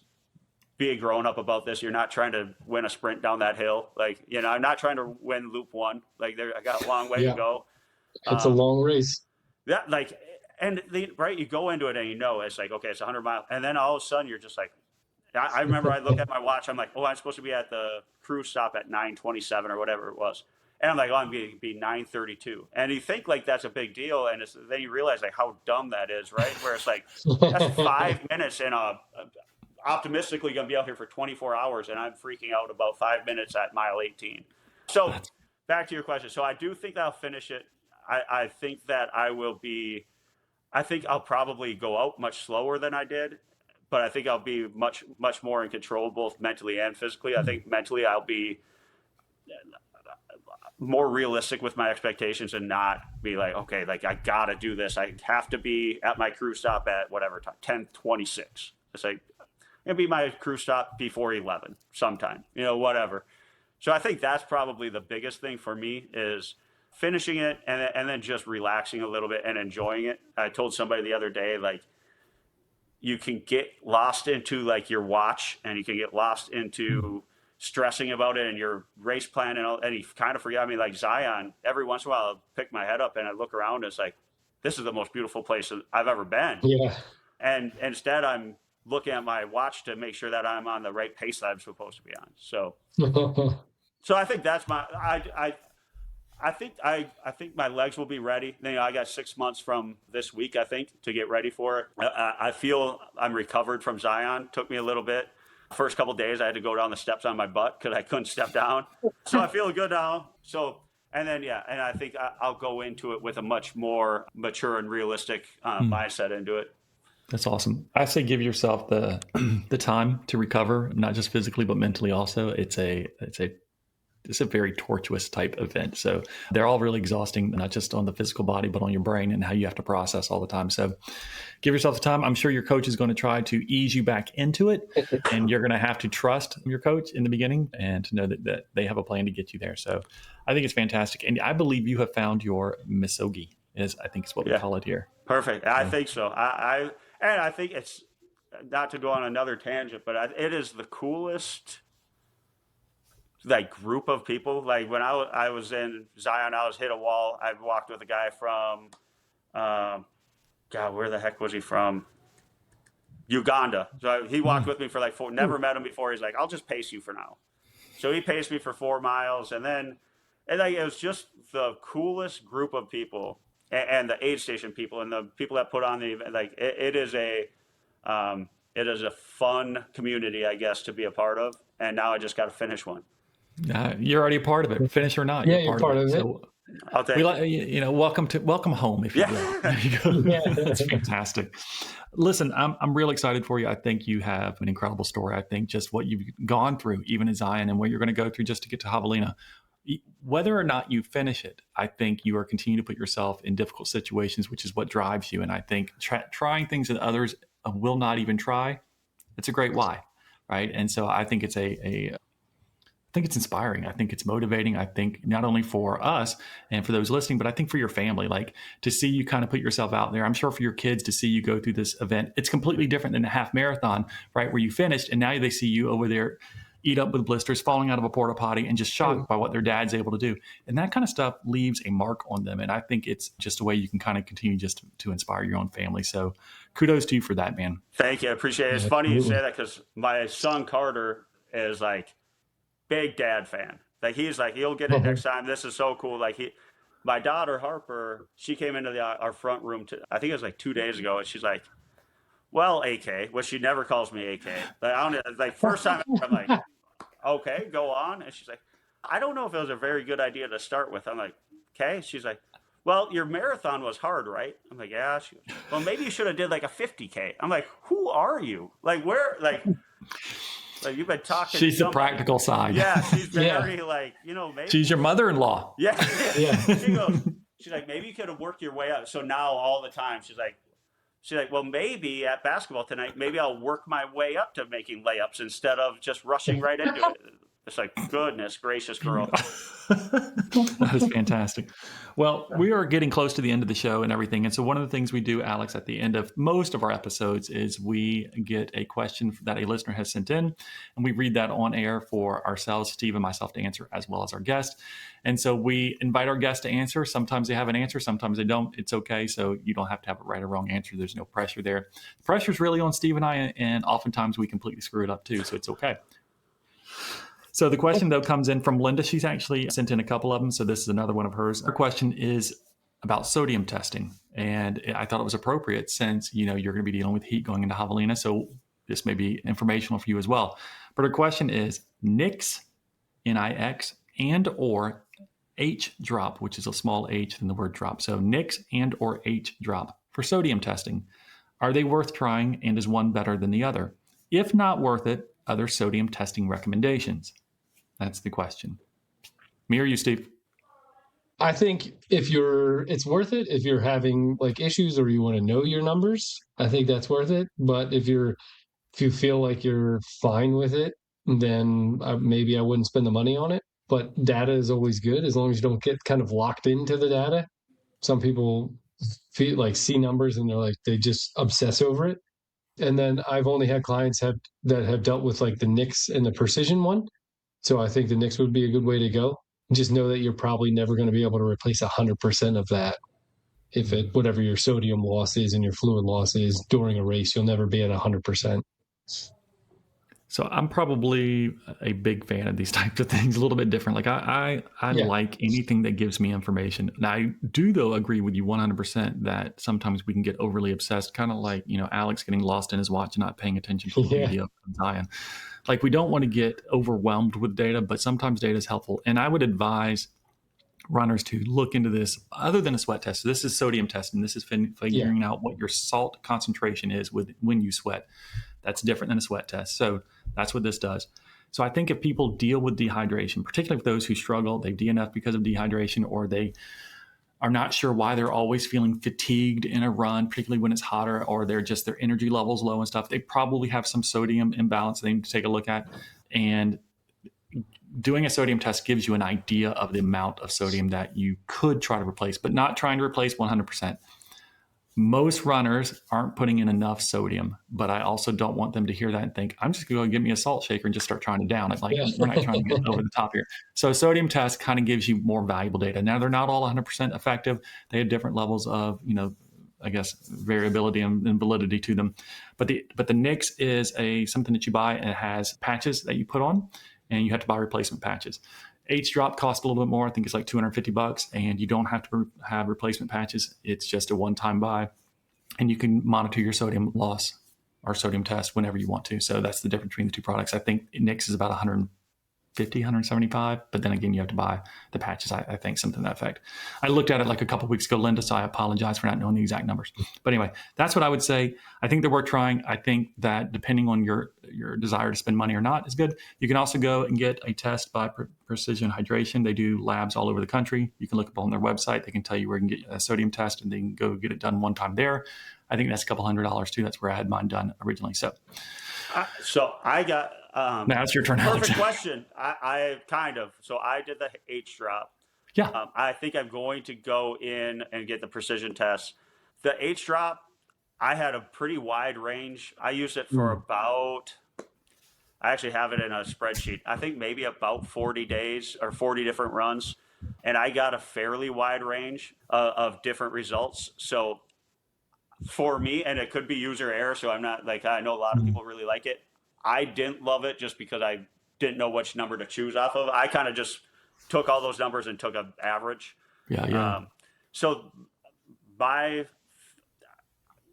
be a grown up about this. You're not trying to win a sprint down that hill. Like, I'm not trying to win loop one. Like I got a long way to go. It's a long race. Yeah. Like, and right, you go into it and it's like, okay, it's 100 miles. And then all of a sudden you're just like, I remember I look at my watch. I'm like, oh, I'm supposed to be at the cruise stop at 9:27 or whatever it was. And I'm like, oh, I'm going to be 9:32. And you think like that's a big deal. And then you realize like how dumb that is, right? Where it's like, that's 5 minutes and optimistically going to be out here for 24 hours. And I'm freaking out about 5 minutes at mile 18. So back to your question. So I do think I'll finish it. I think that I think I'll probably go out much slower than I did, but I think I'll be much, much more in control, both mentally and physically. I think mentally I'll be more realistic with my expectations and not be like, okay, like I got to do this. I have to be at my cruise stop at whatever time, 10:26. It's like, it'll be my cruise stop before 11 sometime, whatever. So I think that's probably the biggest thing for me is finishing it and then just relaxing a little bit and enjoying it. I told somebody the other day, like you can get lost into like your watch and you can get lost into stressing about it and your race plan and you kind of forget. I mean, like Zion, every once in a while I'll pick my head up and I look around and it's like, this is the most beautiful place I've ever been. Yeah. And instead I'm looking at my watch to make sure that I'm on the right pace that I'm supposed to be on. So, so I think that's I think my legs will be ready. I got 6 months from this week, I think, to get ready for it. I feel I'm recovered from Zion. Took me a little bit. First couple of days, I had to go down the steps on my butt because I couldn't step down. So I feel good now. So, and then, and I think I'll go into it with a much more mature and realistic mindset into it. That's awesome. I say give yourself the time to recover, not just physically, but mentally also. It's a very tortuous type event. So they're all really exhausting, not just on the physical body, but on your brain and how you have to process all the time. So give yourself the time. I'm sure your coach is going to try to ease you back into it. And you're going to have to trust your coach in the beginning and to know that they have a plan to get you there. So I think it's fantastic. And I believe you have found your misogi, I think is what we call it here. Perfect. I think so. I think it's, not to go on another tangent, but it is the coolest like group of people. Like when I was in Zion, I was hit a wall. I walked with a guy from, God, where the heck was he from? Uganda. So he walked with me for never met him before. He's like, I'll just pace you for now. So he paced me for 4 miles. And then And like, it was just the coolest group of people, and the aid station people, and the people that put on the event. Like it is a fun community, I guess, to be a part of. And now I just got to finish one. You're already a part of it, finish or not. Yeah, You're part of it. So I'll take it. Welcome home, if you will. There you go. Yeah. That's fantastic. Listen, I'm real excited for you. I think you have an incredible story. I think just what you've gone through, even in Zion, and what you're going to go through just to get to Javelina. Whether or not you finish it, I think you are continuing to put yourself in difficult situations, which is what drives you. And I think trying things that others will not even try, it's a great why, right? And so I think it's I think it's inspiring. I think it's motivating. I think not only for us and for those listening, but I think for your family, like to see you kind of put yourself out there. I'm sure for your kids to see you go through this event, it's completely different than a half marathon, right? Where you finished and now they see you over there eat up with blisters, falling out of a porta potty, and just shocked by what their dad's able to do. And that kind of stuff leaves a mark on them. And I think it's just a way you can kind of continue just to inspire your own family. So kudos to you for that, man. Thank you. I appreciate it. It's funny you say that because my son Carter is like big dad fan. Like he's like, he'll get it next time. This is so cool. Like my daughter Harper, she came into our front room I think it was like 2 days ago, and she's like, well, AK, which she never calls me AK. Like, I don't like first time I'm like, okay, go on. And she's like, I don't know if it was a very good idea to start with. I'm like, okay. She's like, well, your marathon was hard, right? I'm like, yeah. She goes, well, maybe you should have did like a 50K. I'm like, who are you? Like, where, like you've been talking. She's the practical side. Yeah. She's very like, maybe. She's your mother-in-law. Yeah. She's like, maybe you could have worked your way up. So now all the time she's like, well, maybe at basketball tonight, maybe I'll work my way up to making layups instead of just rushing right into it. It's like, goodness gracious, girl. That is fantastic. Well, we are getting close to the end of the show and everything. And so one of the things we do, Alex, at the end of most of our episodes is we get a question that a listener has sent in, and we read that on air for ourselves, Steve and myself, to answer, as well as our guest. And so we invite our guests to answer. Sometimes they have an answer, sometimes they don't. It's okay. So you don't have to have a right or wrong answer. There's no pressure there. The pressure is really on Steve and I, and oftentimes we completely screw it up too. So it's okay. So the question, though, comes in from Linda. She's actually sent in a couple of them. So this is another one of hers. Her question is about sodium testing. And I thought it was appropriate since, you're going to be dealing with heat going into Javelina. So this may be informational for you as well. But her question is NIX, N-I-X, and or H drop, which is a small h in the word drop. So NIX and or H drop for sodium testing. Are they worth trying, and is one better than the other? If not worth it, other sodium testing recommendations? That's the question. Me or you, Steve? I think it's worth it if you're having like issues or you want to know your numbers. I think that's worth it. But if you feel like you're fine with it, then maybe I wouldn't spend the money on it. But data is always good as long as you don't get kind of locked into the data. Some people feel like see numbers and they just obsess over it. And then I've only had clients that have dealt with like the NIX and the precision one. So I think the NIX would be a good way to go. Just know that you're probably never going to be able to replace 100% of that. Whatever your sodium loss is and your fluid loss is during a race, you'll never be at 100%. So I'm probably a big fan of these types of things, a little bit different. Like I like anything that gives me information. And I do, though, agree with you 100% that sometimes we can get overly obsessed, kind of like, Alex getting lost in his watch and not paying attention to the video of Zion. Like we don't want to get overwhelmed with data, but sometimes data is helpful. And I would advise runners to look into this other than a sweat test. So this is sodium testing. This is figuring out what your salt concentration is when you sweat. That's different than a sweat test. So that's what this does. So I think if people deal with dehydration, particularly with those who struggle, they've DNF'd because of dehydration, or they are not sure why they're always feeling fatigued in a run, particularly when it's hotter, or their energy levels low and stuff, they probably have some sodium imbalance they need to take a look at. And doing a sodium test gives you an idea of the amount of sodium that you could try to replace, but not trying to replace 100%. Most runners aren't putting in enough sodium, but I also don't want them to hear that and think, I'm just going to go get me a salt shaker and just start trying to down it. Like, we're not trying to get over the top here. So a sodium test kind of gives you more valuable data. Now, they're not all 100% effective. They have different levels of, I guess, variability and validity to them. But the NIX is something that you buy, and it has patches that you put on, and you have to buy replacement patches. H drop costs a little bit more. I think it's like $250, and you don't have to have replacement patches. It's just a one-time buy, and you can monitor your sodium loss or sodium test whenever you want to. So that's the difference between the two products. I think Nix is about 150, 175, but then again, you have to buy the patches. I think something to that effect. I looked at it like a couple of weeks ago, Linda, so I apologize for not knowing the exact numbers. But anyway, that's what I would say. I think they're worth trying. I think that depending on your desire to spend money or not is good. You can also go and get a test by Precision Hydration. They do labs all over the country. You can look up on their website. They can tell you where you can get a sodium test, and they can go get it done one time there. I think that's a couple $100 too. That's where I had mine done originally. So I got now it's your turn. perfect Alex. question. I did the H drop. Yeah. I think I'm going to go in and get the precision test. The H drop, I had a pretty wide range. I used it for about, I actually have it in a spreadsheet. I think maybe about 40 days or 40 different runs. And I got a fairly wide range of different results. So for me, and it could be user error, so I'm not like, I know a lot of people really like it. I didn't love it just because I didn't know which number to choose off of. I kind of just took all those numbers and took an average. Yeah. So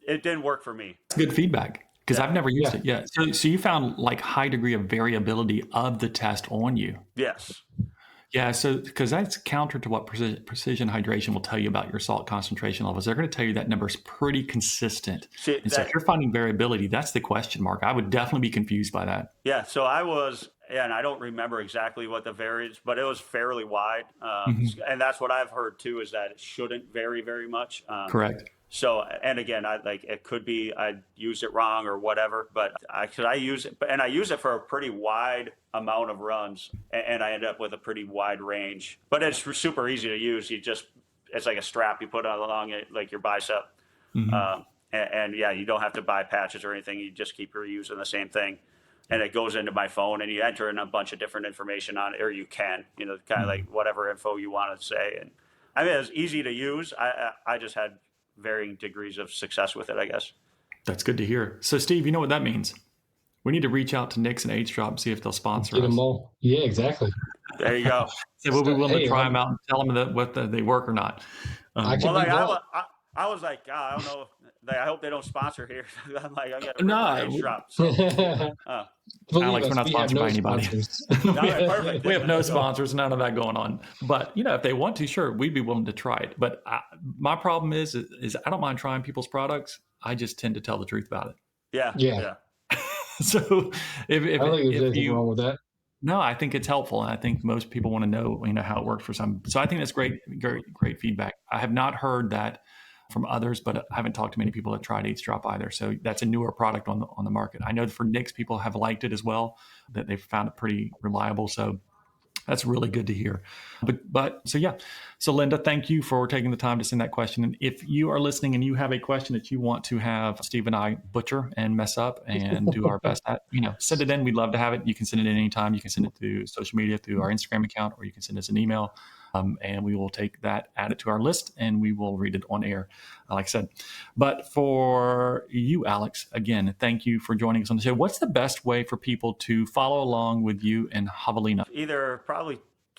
it didn't work for me. It's good feedback because I've never used it yet. So you found like high degree of variability of the test on you. Yes. Yeah, so because that's counter to what precision hydration will tell you about your salt concentration levels. They're going to tell you that number is pretty consistent. So if you're finding variability, that's the question mark. I would definitely be confused by that. Yeah, so I was, and I don't remember exactly what the varies, but it was fairly wide. And that's what I've heard too, is that it shouldn't vary very much. Correct. So, and again, it could be I used it wrong or whatever, but I use it, and I use it for a pretty wide amount of runs, and I end up with a pretty wide range. But it's super easy to use. It's like a strap you put along it, like your bicep, and yeah, you don't have to buy patches or anything. You just keep reusing the same thing, and it goes into my phone, and you enter in a bunch of different information on it, or you can, kind of like whatever info you want to say. And I mean, it's easy to use. I just had varying degrees of success with it, I guess. That's good to hear. So, Steve, you know what that means? We need to reach out to Nix and H Drop and see if they'll sponsor us. Get them all. Yeah, exactly. There you go. So we'll be willing to try them out and tell them whether they work or not. I was like, God, I don't know. I hope they don't sponsor here. I'm like, I got to H Drop. So, Alex, we're not sponsored by anybody. Perfect. We have no sponsors, none of that going on. But, if they want to, sure, we'd be willing to try it. But my problem is I don't mind trying people's products. I just tend to tell the truth about it. Yeah. So if I don't think there's anything wrong with that. No, I think it's helpful. And I think most people want to know, how it works for some. So I think that's great feedback. I have not heard that from others, but I haven't talked to many people that tried H Drop either. So that's a newer product on the market. I know for Nix, people have liked it as well, that they've found it pretty reliable. So that's really good to hear. But so yeah. So Linda, thank you for taking the time to send that question. And if you are listening and you have a question that you want to have Steve and I butcher and mess up and do our best at, send it in. We'd love to have it. You can send it in anytime. You can send it through social media, through our Instagram account, or you can send us an email. And we will take that, add it to our list, and we will read it on air, like I said. But for you, Alex, again, thank you for joining us on the show. What's the best way for people to follow along with you and Javelina? Either probably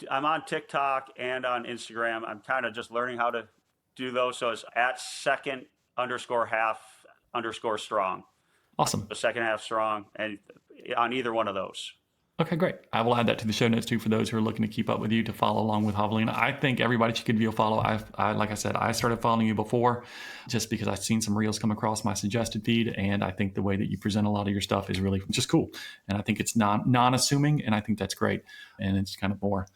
I'm on TikTok and on Instagram. I'm kind of just learning how to do those. So it's at second_half_strong. Awesome. The second half strong, and on either one of those. Okay, great. I will add that to the show notes too for those who are looking to keep up with you, to follow along with Javelina. I think everybody should give you a follow. Like I said, I started following you before just because I've seen some reels come across my suggested feed, and I think the way that you present a lot of your stuff is really just cool. And I think it's non-assuming, and I think that's great. And it's kind of more,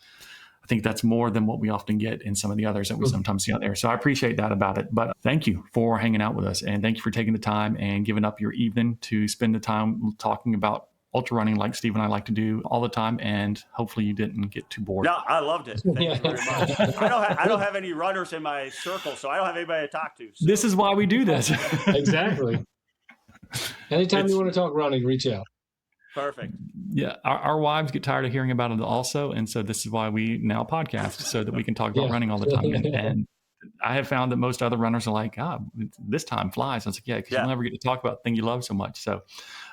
I think that's more than what we often get in some of the others that we sometimes see out there. So I appreciate that about it. But thank you for hanging out with us, and thank you for taking the time and giving up your evening to spend the time talking about ultra running like Steve and I like to do all the time, and hopefully you didn't get too bored. No, I loved it. Thank you very much. I don't have any runners in my circle, so I don't have anybody to talk to. So. This is why we do this. Exactly. Anytime you want to talk running, reach out. Perfect. Yeah, our wives get tired of hearing about it also, and so this is why we now podcast, so that we can talk about running all the time. And I have found that most other runners are like, this time flies. I was like, yeah, because you'll never get to talk about the thing you love so much. So,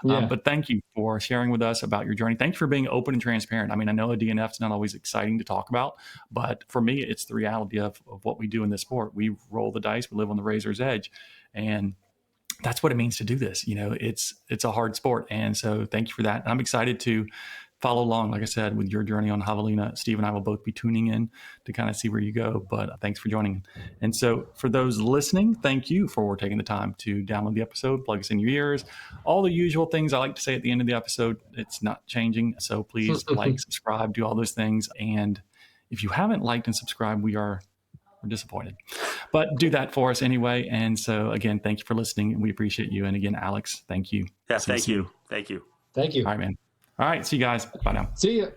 but thank you for sharing with us about your journey. Thank you for being open and transparent. I mean, I know a DNF is not always exciting to talk about, but for me, it's the reality of what we do in this sport. We roll the dice, we live on the razor's edge, and that's what it means to do this. It's a hard sport. And so thank you for that. I'm excited to follow along, like I said, with your journey on Javelina. Steve and I will both be tuning in to kind of see where you go, but thanks for joining. And so for those listening, thank you for taking the time to download the episode, plug us in your ears, all the usual things I like to say at the end of the episode. It's not changing. So please like, subscribe, do all those things. And if you haven't liked and subscribed, we're disappointed, but do that for us anyway. And so again, thank you for listening. We appreciate you. And again, Alex, thank you. Yeah, thank you. Thank you. Thank you. All right, man. All right. See you guys. Bye now. See ya.